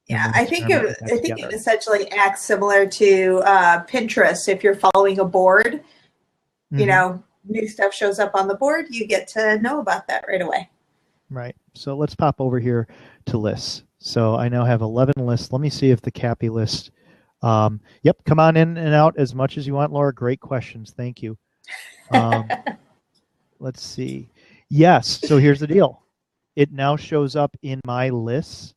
Yeah, I think it essentially acts similar to Pinterest. If you're following a board, you know, new stuff shows up on the board, you get to know about that right away. Right. So let's pop over here to lists. So I now have 11 lists. Let me see if the Cappy list. Yep, come on in and out as much as you want, Laura. Great questions. Thank you. Let's see. Yes. So here's the deal. It now shows up in my lists.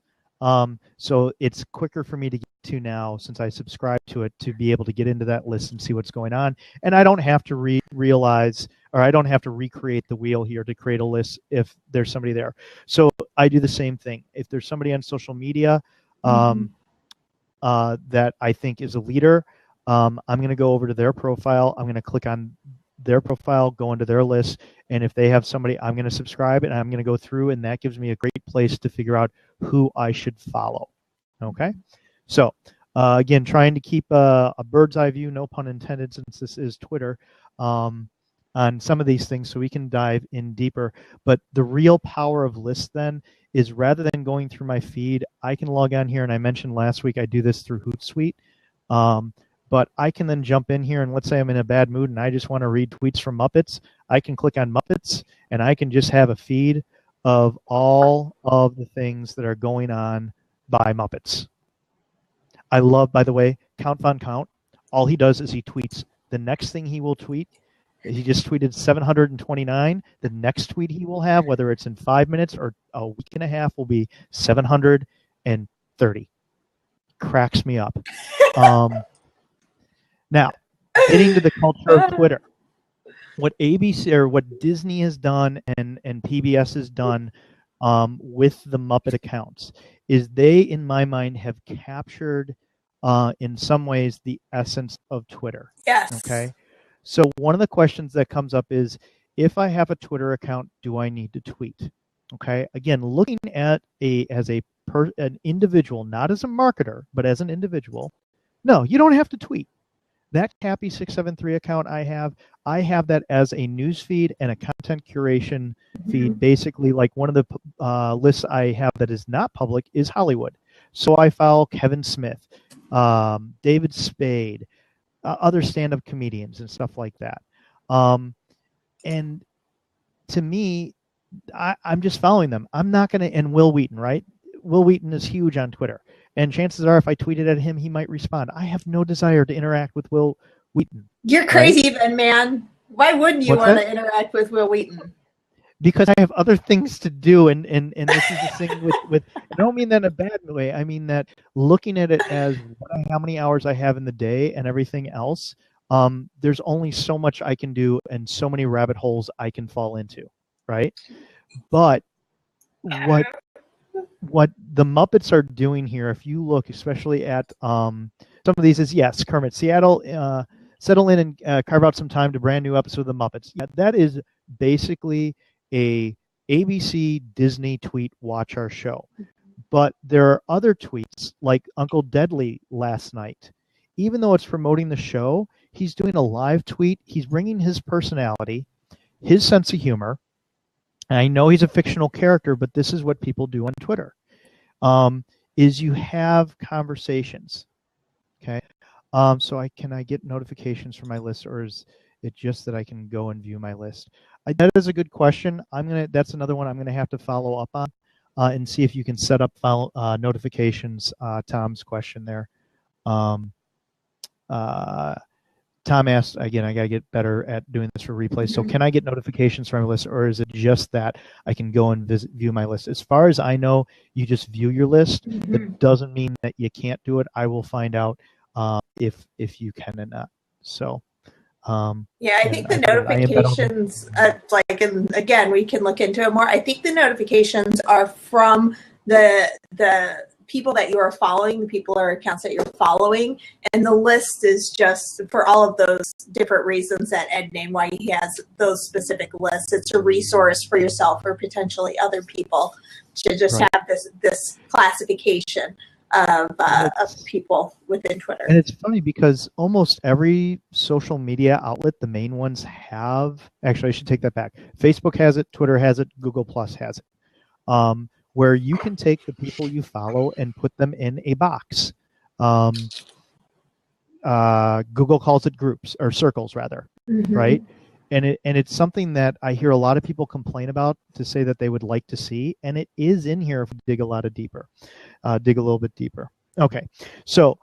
So it's quicker for me to get to now, since I subscribe to it, to be able to get into that list and see what's going on. And I don't have to realize, or I don't have to recreate the wheel here to create a list if there's somebody there. So I do the same thing. If there's somebody on social media that I think is a leader, I'm going to go over to their profile. I'm going to click on their profile, go into their list, and if they have somebody, I'm going to subscribe, and I'm going to go through, and that gives me a great place to figure out who I should follow. Okay, so again, trying to keep a bird's eye view, no pun intended, since this is Twitter, on some of these things, so we can dive in deeper. But the real power of lists then is, rather than going through my feed, I can log on here, and I mentioned last week I do this through Hootsuite. But I can then jump in here, and let's say I'm in a bad mood and I just want to read tweets from Muppets. I can click on Muppets, and I can just have a feed of all of the things that are going on by Muppets. I love, by the way, Count Von Count. All he does is he tweets. The next thing he will tweet, he just tweeted 729. The next tweet he will have, whether it's in 5 minutes or a week and a half, will be 730. Cracks me up. Now, getting to the culture of Twitter, what ABC or what Disney has done and PBS has done with the Muppet accounts is they, in my mind, have captured, in some ways, the essence of Twitter. Yes. Okay. So one of the questions that comes up is, if I have a Twitter account, do I need to tweet? Okay. Again, looking at an individual, not as a marketer, but as an individual, no, you don't have to tweet. That Cappy673 account I have that as a news feed and a content curation feed. Basically, like one of the lists I have that is not public is Hollywood. So I follow Kevin Smith, David Spade, other stand-up comedians and stuff like that. And to me, I'm just following them. I'm not going to, and Will Wheaton, right? Will Wheaton is huge on Twitter. And chances are, if I tweeted at him, he might respond. I have no desire to interact with Will Wheaton. You're crazy then, man. Why wouldn't you want to interact with Will Wheaton? Because I have other things to do, and this is the thing with I don't mean that in a bad way. I mean that looking at it as how many hours I have in the day and everything else, there's only so much I can do and so many rabbit holes I can fall into, right? But what the Muppets are doing here, if you look especially at some of these, is yes, Kermit, Seattle, settle in and carve out some time to brand new episode of the Muppets. Yeah, that is basically a ABC Disney tweet, watch our show. But there are other tweets like Uncle Deadly last night. Even though it's promoting the show, he's doing a live tweet. He's bringing his personality, his sense of humor. And I know he's a fictional character, but this is what people do on Twitter, is you have conversations, okay? So can I get notifications from my list, or is it just that I can go and view my list? That is a good question. That's another one I'm gonna have to follow up on and see if you can set up notifications. Tom's question there. Tom asked, again, I got to get better at doing this for replays. So can I get notifications from my list, or is it just that I can go and view my list? As far as I know, you just view your list. It doesn't mean that you can't do it. I will find out if you can or not. So yeah, I think the notifications, again, we can look into it more. I think the notifications are from the people that you are following, the people or accounts that you're following, and the list is just for all of those different reasons that Ed named why he has those specific lists. It's a resource for yourself or potentially other people to just have this classification of people within Twitter. And it's funny because almost every social media outlet, the main ones have, actually I should take that back. Facebook has it, Twitter has it, Google Plus has it. Where you can take the people you follow and put them in a box. Google calls it groups or circles, rather, right? And it's something that I hear a lot of people complain about to say that they would like to see, and it is in here if we dig a little bit deeper. Okay, so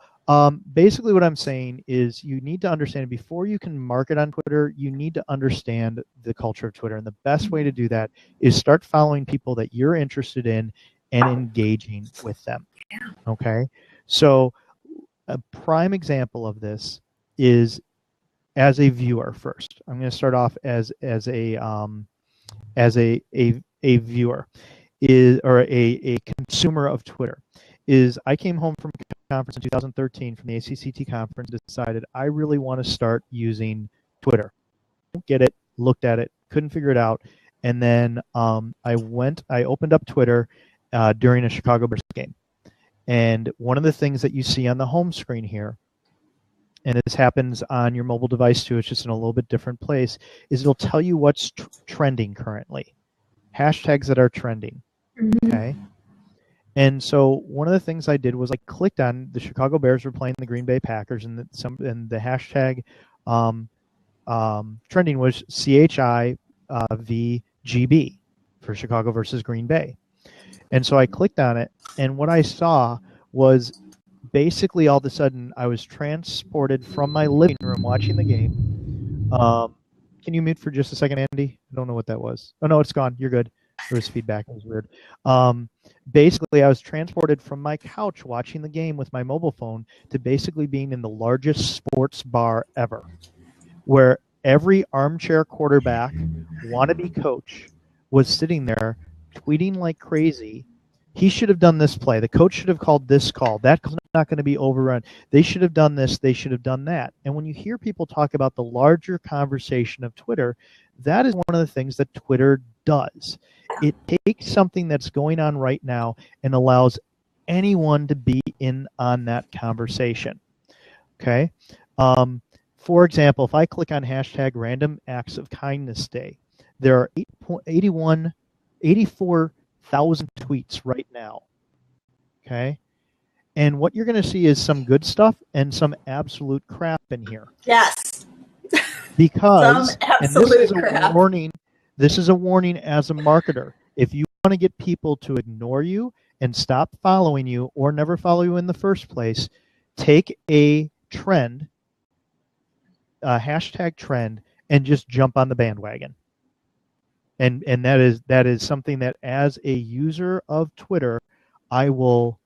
basically what I'm saying is you need to understand before you can market on Twitter, you need to understand the culture of Twitter. And the best way to do that is start following people that you're interested in and engaging with them. Okay. So a prime example of this is as a viewer first. I'm going to start off as a viewer or a consumer of Twitter. I came home from a conference in 2013 from the ACCT conference, decided I really want to start using Twitter. Don't get it, looked at it, couldn't figure it out. And then I opened up Twitter during a Chicago Bears game. And one of the things that you see on the home screen here, and this happens on your mobile device too, it's just in a little bit different place, is it'll tell you what's trending currently. Hashtags that are trending, okay? And so one of the things I did was I clicked on the Chicago Bears were playing the Green Bay Packers, and the hashtag trending was CHIVGB for Chicago versus Green Bay. And so I clicked on it, and what I saw was basically all of a sudden I was transported from my living room watching the game. Can you mute for just a second, Andy? I don't know what that was. Oh, no, it's gone. You're good. There was feedback. It was weird. Basically, I was transported from my couch watching the game with my mobile phone to basically being in the largest sports bar ever, where every armchair quarterback, wannabe coach was sitting there tweeting like crazy. He should have done this play. The coach should have called this call. That call's not going to be overrun. They should have done this. They should have done that. And when you hear people talk about the larger conversation of Twitter, that is one of the things that Twitter does. It takes something that's going on right now and allows anyone to be in on that conversation. Okay? For example, if I click on hashtag Random Acts of Kindness Day, there are 84,000 tweets right now. Okay? And what you're going to see is some good stuff and some absolute crap in here. Yes. Because, some absolute crap. This is a warning as a marketer. If you want to get people to ignore you and stop following you or never follow you in the first place, take a trend, a hashtag trend, and just jump on the bandwagon. And that is something that as a user of Twitter, I will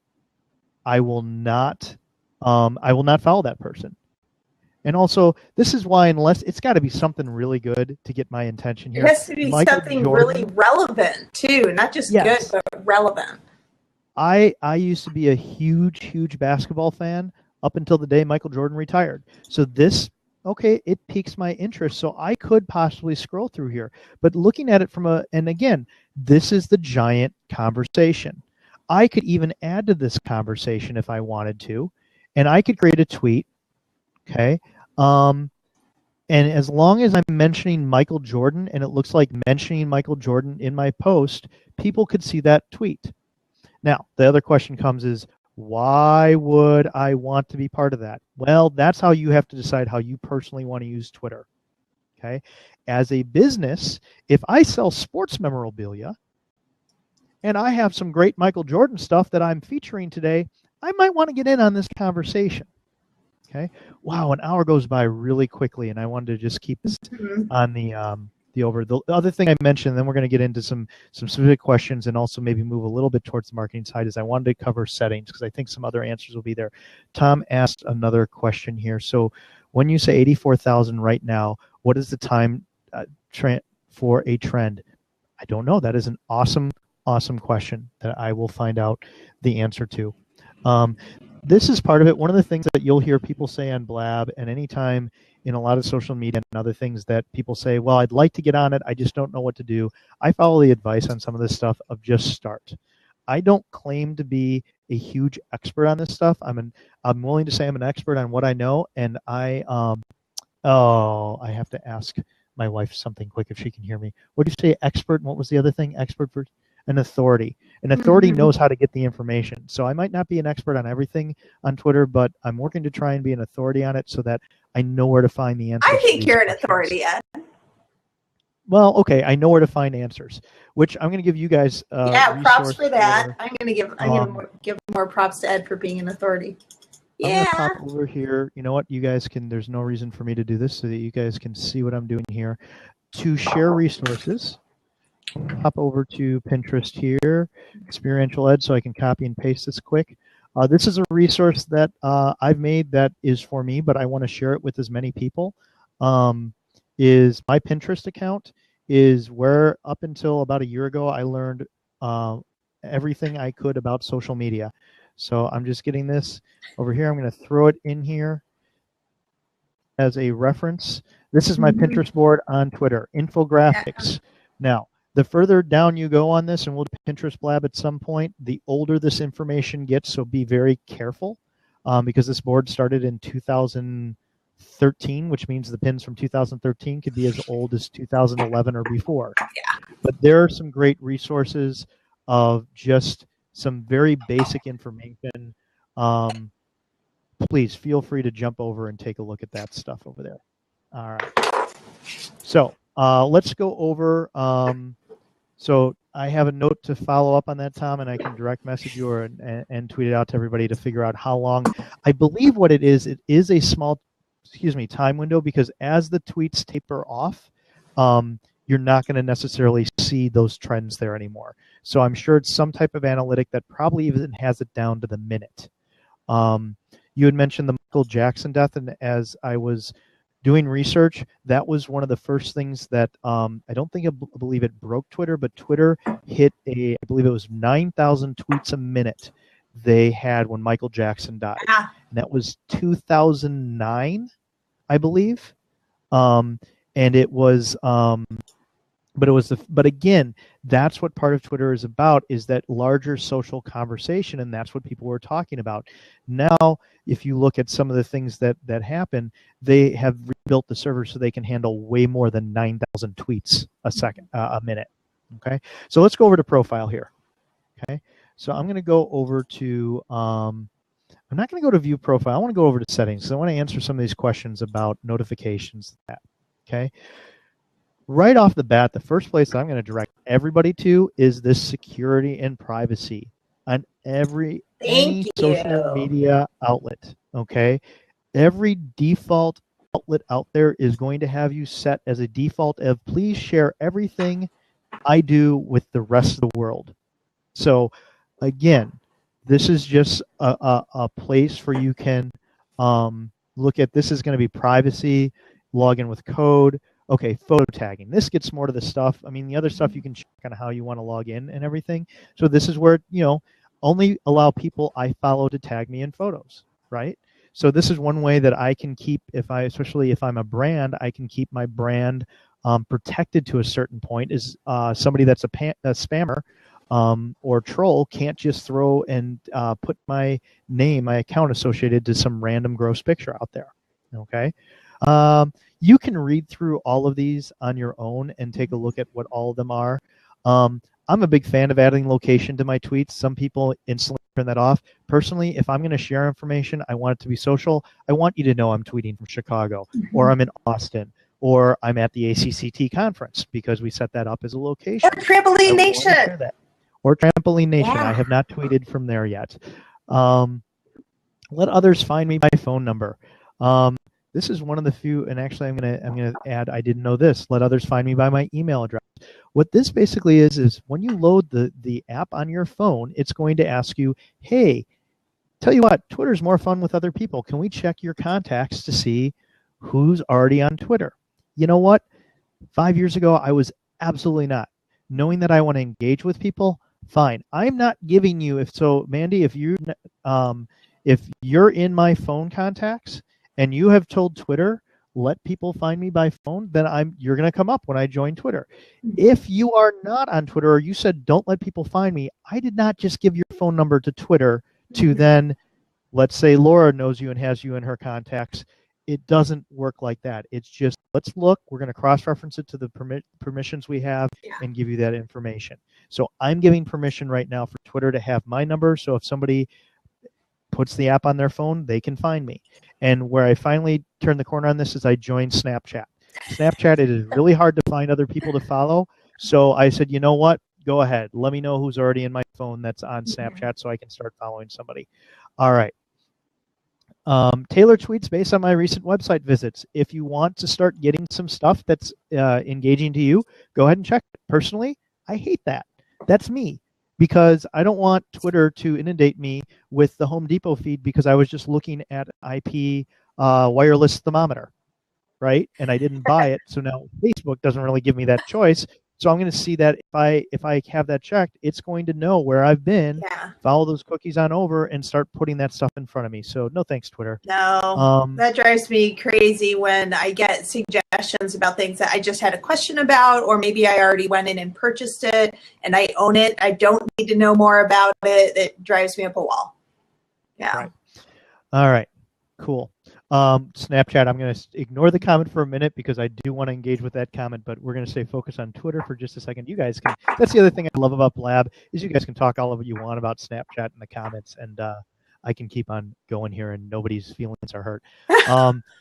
not follow that person. And also, this is why, unless it's got to be something really good to get my attention here. It has to be something really relevant too, not just good, but relevant. I used to be a huge basketball fan up until the day Michael Jordan retired. So this, okay, it piques my interest. So I could possibly scroll through here. But looking at it and again, this is the giant conversation. I could even add to this conversation if I wanted to, and I could create a tweet. Okay. And as long as I'm mentioning Michael Jordan and it looks like mentioning Michael Jordan in my post, people could see that tweet. Now, the other question comes is, why would I want to be part of that? Well, that's how you have to decide how you personally want to use Twitter. Okay. As a business, if I sell sports memorabilia and I have some great Michael Jordan stuff that I'm featuring today, I might want to get in on this conversation. Okay. Wow, an hour goes by really quickly, and I wanted to just keep this on the over. The other thing I mentioned, then we're going to get into some specific questions and also maybe move a little bit towards the marketing side, is I wanted to cover settings because I think some other answers will be there. Tom asked another question here. So when you say 84,000 right now, what is the time for a trend? I don't know. That is an awesome question that I will find out the answer to. This is part of it. One of the things that you'll hear people say on Blab and anytime in a lot of social media and other things that people say, well, I'd like to get on it, I just don't know what to do. I follow the advice on some of this stuff of just start. I don't claim to be a huge expert on this stuff. I'm willing to say I'm an expert on what I know, and I have to ask my wife something quick if she can hear me. What did you say, expert? And what was the other thing? Expert for an authority. An authority knows how to get the information. So I might not be an expert on everything on Twitter, but I'm working to try and be an authority on it so that I know where to find the answers. I think you're an authority, Ed. Well, okay, I know where to find answers, which I'm going to give you guys. Props for that. I'm going to give more props to Ed for being an authority. I'm going to pop over here. You know what? You guys can. There's no reason for me to do this so that you guys can see what I'm doing here. To share resources. Hop over to Pinterest here, Experiential Ed, so I can copy and paste this quick. This is a resource that I've made that is for me, but I want to share it with as many people. Is my Pinterest account is where up until about a year ago I learned everything I could about social media. So I'm just getting this over here. I'm going to throw it in here as a reference. This is my Pinterest board on Twitter, infographics. Now, the further down you go on this, and we'll do Pinterest Blab at some point, the older this information gets, so be very careful because this board started in 2013, which means the pins from 2013 could be as old as 2011 or before. Yeah. But there are some great resources of just some very basic information. Please feel free to jump over and take a look at that stuff over there. All right. So let's go over. So I have a note to follow up on that, Tom, and I can direct message you and tweet it out to everybody to figure out how long. I believe what it is a small, time window, because as the tweets taper off, you're not going to necessarily see those trends there anymore. So I'm sure it's some type of analytic that probably even has it down to the minute. You had mentioned the Michael Jackson death, and as I was doing research, that was one of the first things that I don't think I believe it broke Twitter, but Twitter hit I believe it was 9,000 tweets a minute they had when Michael Jackson died. Yeah. And that was 2009, I believe. And it was but again, that's what part of Twitter is about, is that larger social conversation, and that's what people were talking about. Now, if you look at some of the things that happen, they have rebuilt the server so they can handle way more than 9,000 tweets a minute. Okay, so let's go over to profile here. Okay, so I'm going to go over to I'm not going to go to view profile. I want to go over to settings. So I want to answer some of these questions about notifications. Okay. Right off the bat, the first place I'm going to direct everybody to is this security and privacy on any social media outlet. Okay, every default outlet out there is going to have you set as a default of please share everything I do with the rest of the world. So again, this is just a place where you can look at. This is going to be privacy, log in with code. Okay, photo tagging. This gets more to the stuff. I mean, the other stuff you can check on how you want to log in and everything. So this is where, only allow people I follow to tag me in photos, right? So this is one way that I can keep, especially if I'm a brand, I can keep my brand protected to a certain point. Is somebody that's a spammer or troll can't just throw and put my name, my account associated to some random gross picture out there, okay? You can read through all of these on your own and take a look at what all of them are. I'm a big fan of adding location to my tweets. Some people instantly turn that off. Personally, if I'm going to share information, I want it to be social. I want you to know I'm tweeting from Chicago, or I'm in Austin, or I'm at the ACCT conference, because we set that up as a location. Or Trampoline Nation. Or Trampoline Nation. Yeah. I have not tweeted from there yet. Let others find me by phone number. This is one of the few, and actually I'm gonna add, I didn't know this. Let others find me by my email address. What this basically is when you load the app on your phone, it's going to ask you, hey, tell you what, Twitter's more fun with other people. Can we check your contacts to see who's already on Twitter? You know what? 5 years ago, I was absolutely not. Knowing that I want to engage with people, fine. I'm not giving you, Mandy, if you're in my phone contacts, and you have told Twitter, let people find me by phone, then you're going to come up when I join Twitter. If you are not on Twitter, or you said don't let people find me, I did not just give your phone number to Twitter to then, let's say Laura knows you and has you in her contacts. It doesn't work like that. It's just, let's look, we're going to cross-reference it to the permissions we have and give you that information. So I'm giving permission right now for Twitter to have my number, so if somebody puts the app on their phone, they can find me. And where I finally turned the corner on this is I joined Snapchat. Snapchat, it is really hard to find other people to follow. So I said, you know what? Go ahead. Let me know who's already in my phone that's on Snapchat so I can start following somebody. All right. Tailor tweets based on my recent website visits. If you want to start getting some stuff that's engaging to you, go ahead and check it. Personally, I hate that. That's me. Because I don't want Twitter to inundate me with the Home Depot feed because I was just looking at IP wireless thermometer, right? And I didn't buy it, so now Facebook doesn't really give me that choice. So I'm going to see that if I have that checked, it's going to know where I've been, follow those cookies on over, and start putting that stuff in front of me. So no thanks, Twitter. No, that drives me crazy when I get suggestions about things that I just had a question about, or maybe I already went in and purchased it and I own it. I don't need to know more about it. It drives me up a wall. Yeah. Right. All right. Cool. Snapchat, I'm going to ignore the comment for a minute because I do want to engage with that comment, but we're going to stay focused on Twitter for just a second. You guys can, that's the other thing I love about Blab, is you guys can talk all of what you want about Snapchat in the comments, and I can keep on going here and nobody's feelings are hurt.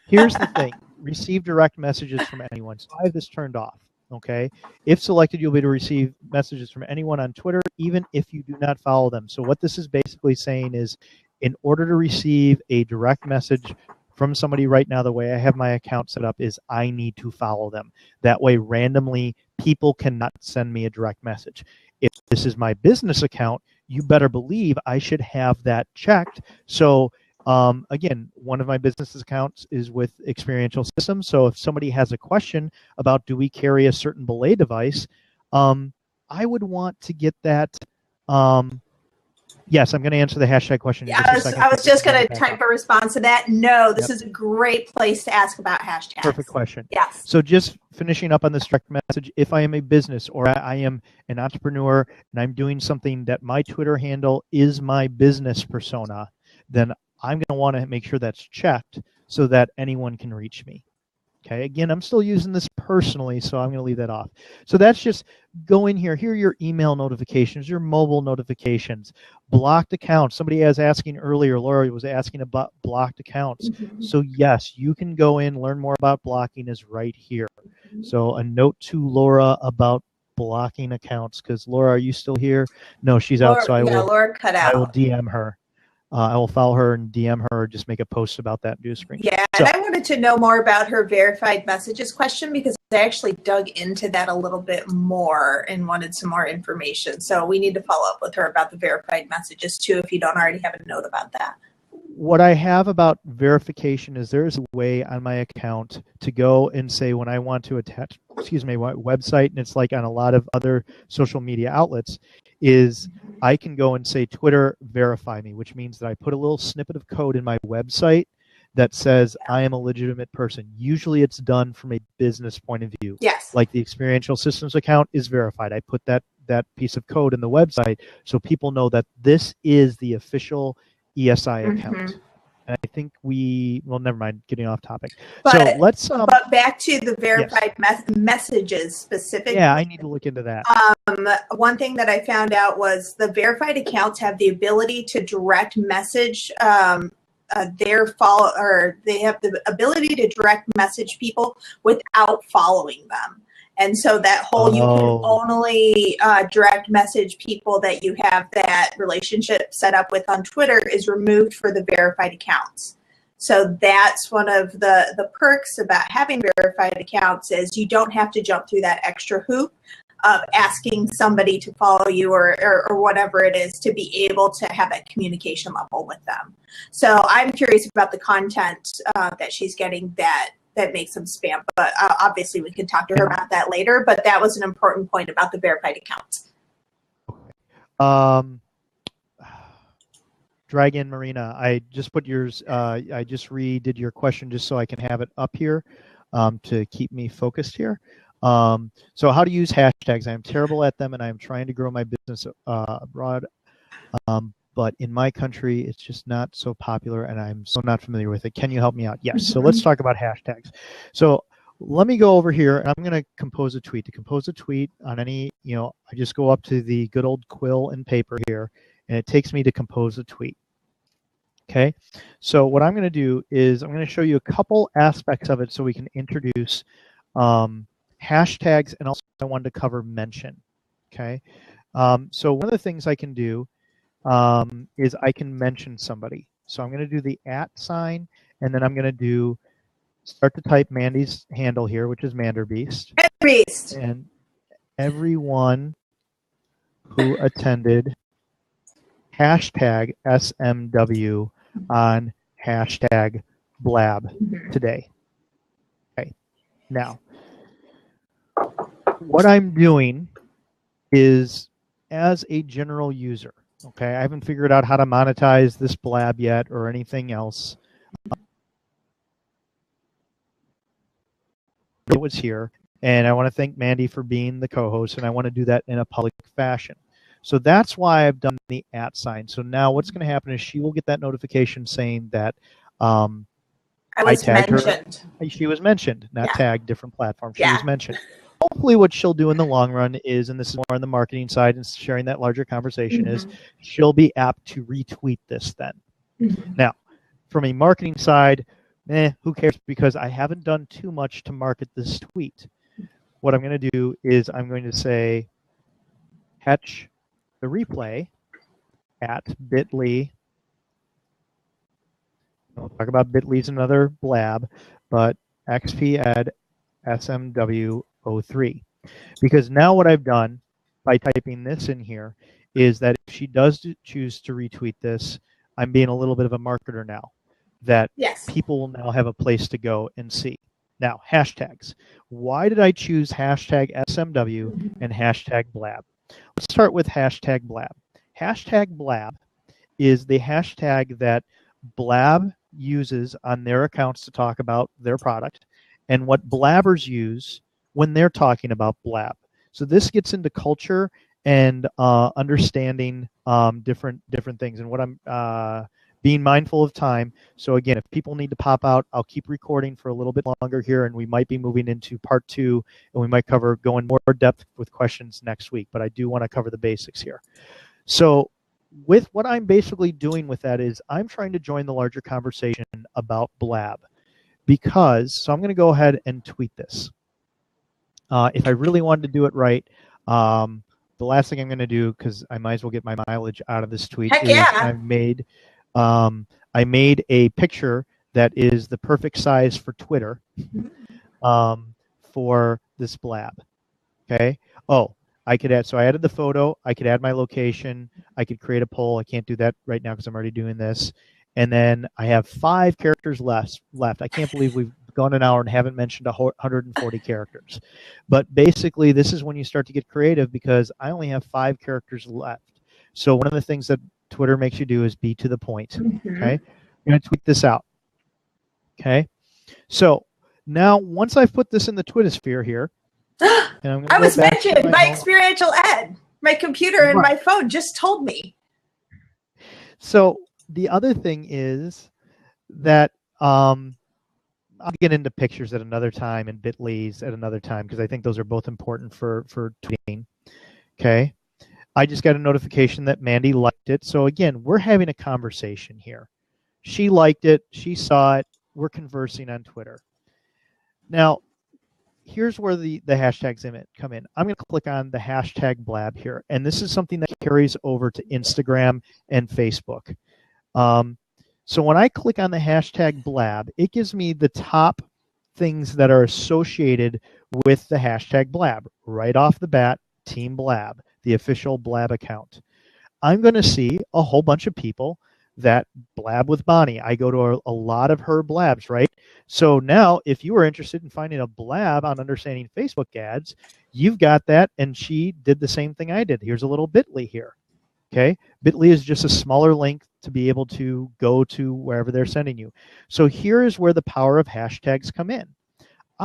Here's the thing, receive direct messages from anyone. So I have this turned off, okay? If selected, you'll be able to receive messages from anyone on Twitter, even if you do not follow them. So what this is basically saying is, in order to receive a direct message from somebody right now, the way I have my account set up is I need to follow them. That way, randomly, people cannot send me a direct message. If this is my business account, you better believe I should have that checked. So Again, one of my business accounts is with Experiential Systems. So if somebody has a question about do we carry a certain belay device, I would want to get that. Yes, I'm going to answer the hashtag question in just a second. I was just going to type a response to that. No, this is a great place to ask about hashtags. Perfect question. Yes. So just finishing up on this direct message, if I am a business or I am an entrepreneur and I'm doing something that my Twitter handle is my business persona, then I'm going to want to make sure that's checked so that anyone can reach me. Okay, again, I'm still using this personally, so I'm going to leave that off. So that's just go in here. Here are your email notifications, your mobile notifications, blocked accounts. Somebody was asking earlier, Laura was asking about blocked accounts. So yes, you can go in, learn more about blocking is right here. So a note to Laura about blocking accounts, because Laura, are you still here? No, she's out, so Laura cut out. I will DM her. I will follow her and DM her, just make a post about that and do a screen. Yeah, so, and I wanted to know more about her verified messages question because I actually dug into that a little bit more and wanted some more information. So we need to follow up with her about the verified messages too if you don't already have a note about that. What I have about verification is there is a way on my account to go and say when I want to attach, my website, and it's like on a lot of other social media outlets, is I can go and say Twitter verify me, which means that I put a little snippet of code in my website that says I am a legitimate person. Usually it's done from a business point of view. Yes. Like the Experiential Systems account is verified. I put that piece of code in the website so people know that this is the official ESI account. And I think well, never mind, getting off topic. But, so let's. But back to the verified messages specifically. Yeah, I need to look into that. One thing that I found out was the verified accounts have the ability to direct message they have the ability to direct message people without following them. And so that whole you can only direct message people that you have that relationship set up with on Twitter is removed for the verified accounts. So that's one of the perks about having verified accounts is you don't have to jump through that extra hoop of asking somebody to follow you or whatever it is to be able to have that communication level with them. So I'm curious about the content that she's getting that makes them spam. But obviously we can talk to her about that later. But that was an important point about the verified accounts. Dragon Marina, I just put yours, I just redid your question just so I can have it up here to keep me focused here. So how to use hashtags. I'm terrible at them and I'm trying to grow my business abroad. But in my country, it's just not so popular and I'm so not familiar with it. Can you help me out? Yes. So let's talk about hashtags. So let me go over here and I'm going to compose a tweet. To compose a tweet on any, I just go up to the good old quill and paper here and it takes me to compose a tweet. Okay. So what I'm going to do is I'm going to show you a couple aspects of it so we can introduce hashtags, and also I wanted to cover mention. Okay. So one of the things I can do is I can mention somebody. So I'm going to do the @ sign, and then I'm going to start to type Mandy's handle here, which is Manderbeast. Manderbeast. And everyone who attended hashtag SMW on hashtag Blab today. Okay. Now, what I'm doing is as a general user, okay, I haven't figured out how to monetize this Blab yet or anything else. It was here, and I want to thank Mandy for being the co-host, and I want to do that in a public fashion. So that's why I've done the @ sign. So now what's going to happen is she will get that notification saying that I tagged mentioned. Her. She was mentioned, not tagged, different platform. She was mentioned. Hopefully what she'll do in the long run is, and this is more on the marketing side and sharing that larger conversation, is she'll be apt to retweet this then. Now, from a marketing side, who cares, because I haven't done too much to market this tweet. What I'm going to do is I'm going to say, catch the replay at bit.ly. We'll talk about bit.ly's another Blab, but XP SMW03. Because now what I've done by typing this in here is that if she does choose to retweet this, I'm being a little bit of a marketer now. that Yes. people will now have a place to go and see. Now, hashtags. Why did I choose hashtag SMW and hashtag Blab? Let's start with hashtag Blab. Hashtag Blab is the hashtag that Blab uses on their accounts to talk about their product and what blabbers use when they're talking about Blab. So this gets into culture and understanding different things. And what I'm being mindful of time. So again, if people need to pop out, I'll keep recording for a little bit longer here, and we might be moving into part 2, and we might cover going more depth with questions next week. But I do want to cover the basics here. So with what I'm basically doing with that is I'm trying to join the larger conversation about Blab, because, so I'm going to go ahead and tweet this. If I really wanted to do it right, the last thing I'm going to do, because I might as well get my mileage out of this tweet, is I made a picture that is the perfect size for Twitter for this Blab. Okay. Oh, I could add, so I added the photo, I could add my location, I could create a poll. I can't do that right now because I'm already doing this. And then I have 5 characters left. I can't believe we've gone an hour and haven't mentioned 140 characters. But basically, this is when you start to get creative, because I only have 5 characters left. So one of the things that Twitter makes you do is be to the point. Okay, I'm going to tweet this out. Okay, so now once I've put this in the Twitter sphere here, and I was mentioned by experiential ed. My computer and my phone just told me. So the other thing is that I'll get into pictures at another time and bit.lys at another time, because I think those are both important for tweeting. Okay. I just got a notification that Mandy liked it. So again, we're having a conversation here. She liked it. She saw it. We're conversing on Twitter. Now, here's where the hashtags come in. I'm going to click on the hashtag Blab here. And this is something that carries over to Instagram and Facebook. So when I click on the hashtag Blab, it gives me the top things that are associated with the hashtag Blab. Right off the bat, Team Blab, the official Blab account. I'm going to see a whole bunch of people that blab with Bonnie. I go to a lot of her blabs, right? So now if you were interested in finding a blab on understanding Facebook ads, you've got that, and she did the same thing I did. Here's a little bit.ly here. Okay, bit.ly is just a smaller link to be able to go to wherever they're sending you. So here is where the power of hashtags come in.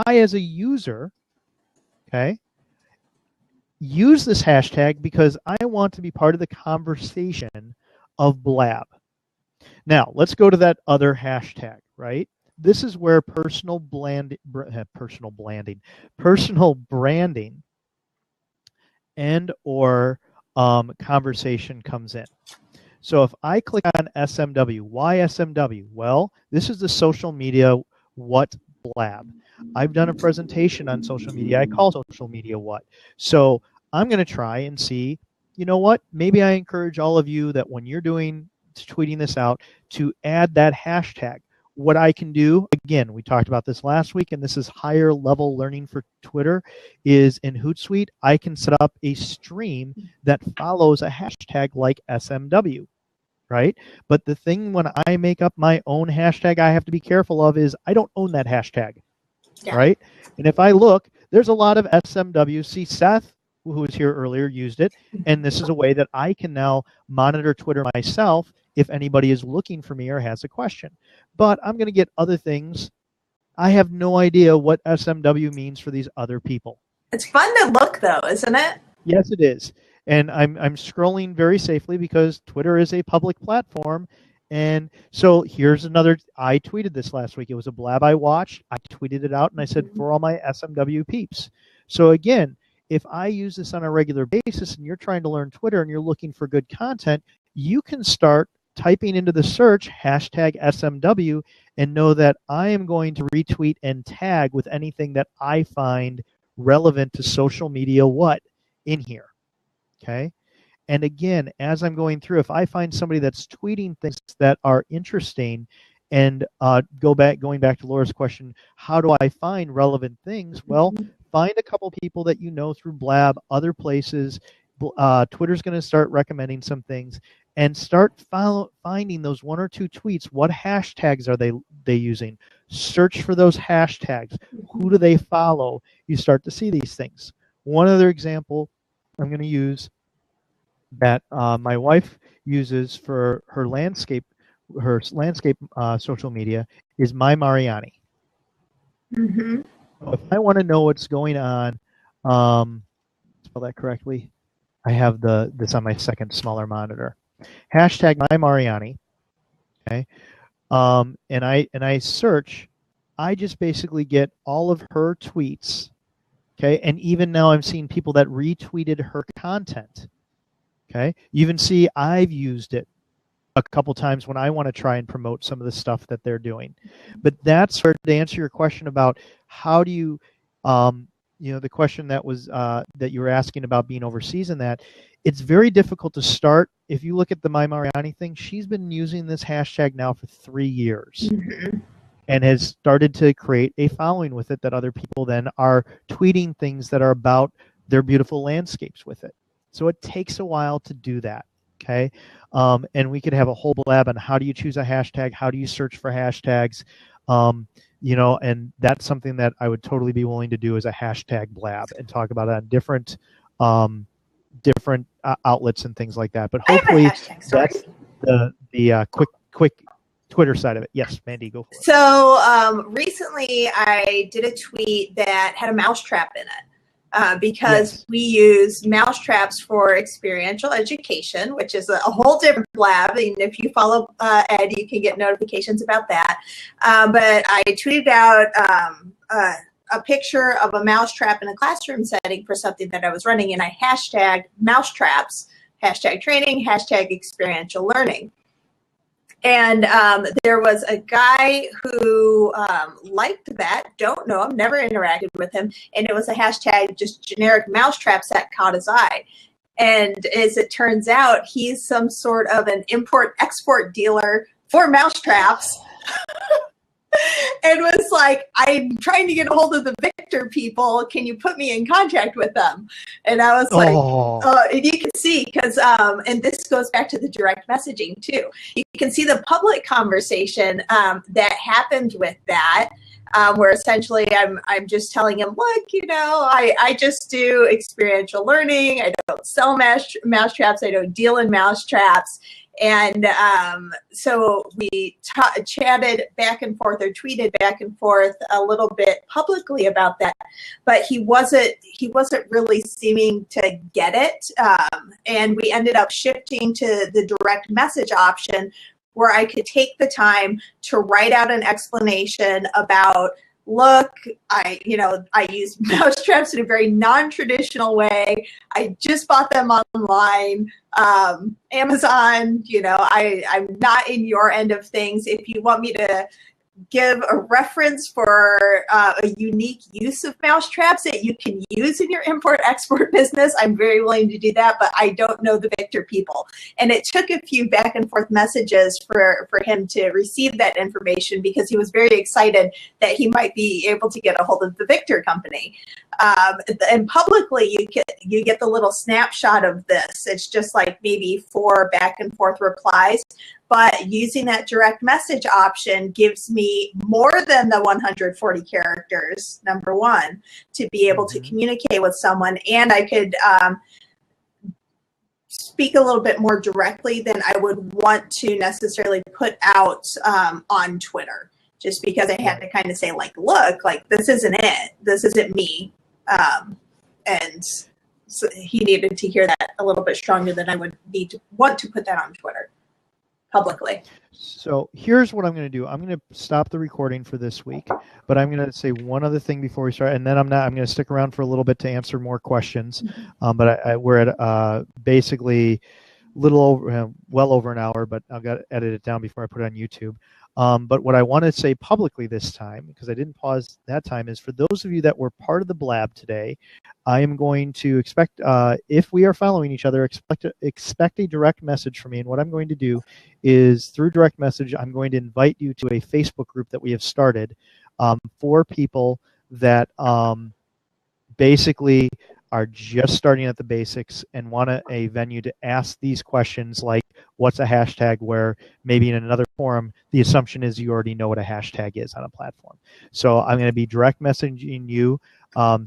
I, as a user, okay, use this hashtag because I want to be part of the conversation of Blab. Now, let's go to that other hashtag, right? This is where personal branding and or conversation comes in. So if I click on SMW, why SMW? Well, this is the social media what Blab. I've done a presentation on social media. I call social media what. So I'm going to try and see, you know what, maybe I encourage all of you that when you're tweeting this out to add that hashtag. What I can do, again, we talked about this last week, and this is higher level learning for Twitter, is in Hootsuite, I can set up a stream that follows a hashtag like SMW, right? But the thing when I make up my own hashtag I have to be careful of is I don't own that hashtag, right? And if I look, there's a lot of SMW. See, Seth, who was here earlier, used it, and this is a way that I can now monitor Twitter myself if anybody is looking for me or has a question. But I'm going to get other things. I have no idea what SMW means for these other people. It's fun to look, though, isn't it? Yes, it is. And I'm scrolling very safely because Twitter is a public platform. And so here's another, I tweeted this last week. It was a blab I watched. I tweeted it out, and I said, for all my SMW peeps. So again, if I use this on a regular basis and you're trying to learn Twitter and you're looking for good content, you can start typing into the search hashtag SMW and know that I am going to retweet and tag with anything that I find relevant to social media what in here. Okay. And again, as I'm going through, if I find somebody that's tweeting things that are interesting, and going back to Laura's question, how do I find relevant things? Well, find a couple people that you know through Blab, other places. Twitter's going to start recommending some things, and start finding those 1 or 2 tweets. What hashtags are they using? Search for those hashtags. Who do they follow? You start to see these things. One other example I'm going to use that my wife uses for her landscape social media is My Mariani. Mm-hmm. If I want to know what's going on, spell that correctly. I have this on my second smaller monitor. Hashtag My Mariani. Okay, and I search. I just basically get all of her tweets. Okay, and even now I'm seeing people that retweeted her content. Okay, you even see I've used it a couple times when I want to try and promote some of the stuff that they're doing. But that's where, to answer your question about how do you, the question that was that you were asking about being overseas and that, it's very difficult to start. If you look at the My Mariani thing, she's been using this hashtag now for 3 years. Mm-hmm. And has started to create a following with it that other people then are tweeting things that are about their beautiful landscapes with it. So it takes a while to do that. Okay, and we could have a whole blab on how do you choose a hashtag, how do you search for hashtags, and that's something that I would totally be willing to do as a hashtag blab and talk about it on different outlets and things like that. But hopefully that's the quick Twitter side of it. Yes, Mandy, go for it. So recently I did a tweet that had a mousetrap in it. Because yes, we use mousetraps for experiential education, which is a whole different blab. And if you follow Ed, you can get notifications about that. But I tweeted out a picture of a mousetrap in a classroom setting for something that I was running, and I hashtagged mousetraps, hashtag training, hashtag experiential learning. And there was a guy who liked that, don't know him, never interacted with him, and it was a hashtag just generic mousetraps that caught his eye. And as it turns out, he's some sort of an import-export dealer for mousetraps. And was like, I'm trying to get a hold of the Victor people. Can you put me in contact with them? And I was like, and you can see, because, and this goes back to the direct messaging too. You can see the public conversation that happened with that, where essentially I'm just telling him, look, I just do experiential learning. I don't sell mousetraps. I don't deal in mousetraps. And so we chatted back and forth, or tweeted back and forth a little bit publicly about that, but he wasn't really seeming to get it. And we ended up shifting to the direct message option, where I could take the time to write out an explanation about, look, I use mousetraps in a very non-traditional way. I just bought them online. Amazon, I'm not in your end of things. If you want me to give a reference for a unique use of mousetraps that you can use in your import-export business, I'm very willing to do that, but I don't know the Victor people. And it took a few back and forth messages for him to receive that information, because he was very excited that he might be able to get a hold of the Victor company. And publicly, you get the little snapshot of this. It's just like maybe 4 back and forth replies. But using that direct message option gives me more than the 140 characters, number one, to be able to communicate with someone. And I could speak a little bit more directly than I would want to necessarily put out on Twitter, just because I had to kind of say, like, look, like, this isn't it. This isn't me. And so he needed to hear that a little bit stronger than I would want to put that on Twitter publicly. So here's what I'm going to do. I'm going to stop the recording for this week, but I'm going to say one other thing before we start, and then I'm going to stick around for a little bit to answer more questions. But we're at basically well over an hour, but I've got to edit it down before I put it on YouTube. But what I want to say publicly this time, because I didn't pause that time, is for those of you that were part of the blab today, I am going to expect, if we are following each other, expect a direct message from me. And what I'm going to do is, through direct message, I'm going to invite you to a Facebook group that we have started for people that basically are just starting at the basics and want a venue to ask these questions like, what's a hashtag, where maybe in another forum, the assumption is you already know what a hashtag is on a platform. So I'm going to be direct messaging you,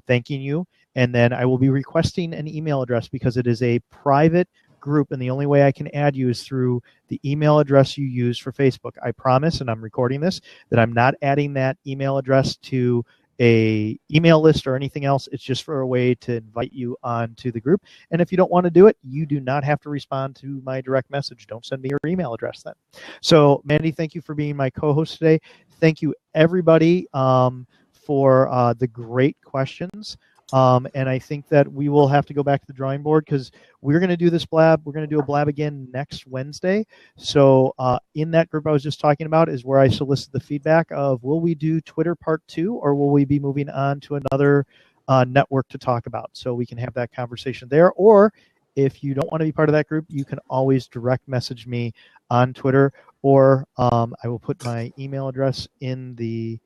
thanking you, and then I will be requesting an email address because it is a private group, and the only way I can add you is through the email address you use for Facebook. I promise, and I'm recording this, that I'm not adding that email address to a email list or anything else. It's just for a way to invite you onto the group. And if you don't want to do it, you do not have to respond to my direct message. Don't send me your email address then. So Mandy, thank you for being my co-host today. Thank you everybody for the great questions. And I think that we will have to go back to the drawing board because we're going to do this blab. We're going to do a blab again next Wednesday. So in that group I was just talking about is where I solicit the feedback of, will we do Twitter part 2, or will we be moving on to another network to talk about? So we can have that conversation there. Or if you don't want to be part of that group, you can always direct message me on Twitter, or I will put my email address in the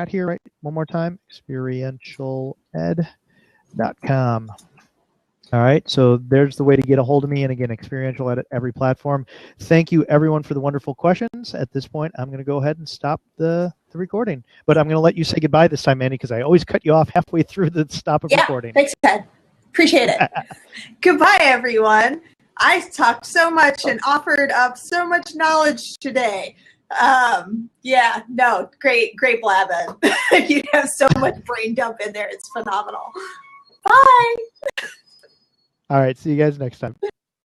here, right? One more time, experientialed.com. All right, so there's the way to get a hold of me. And again, Experiential Ed at every platform. Thank you, everyone, for the wonderful questions. At this point, I'm going to go ahead and stop the recording. But I'm going to let you say goodbye this time, Mandy, because I always cut you off halfway through the stop of recording. Thanks, Ted. Appreciate it. Goodbye, everyone. I talked so much and offered up so much knowledge today. Great blabbing. You have so much brain dump in there. It's phenomenal. Bye. All right. See you guys next time.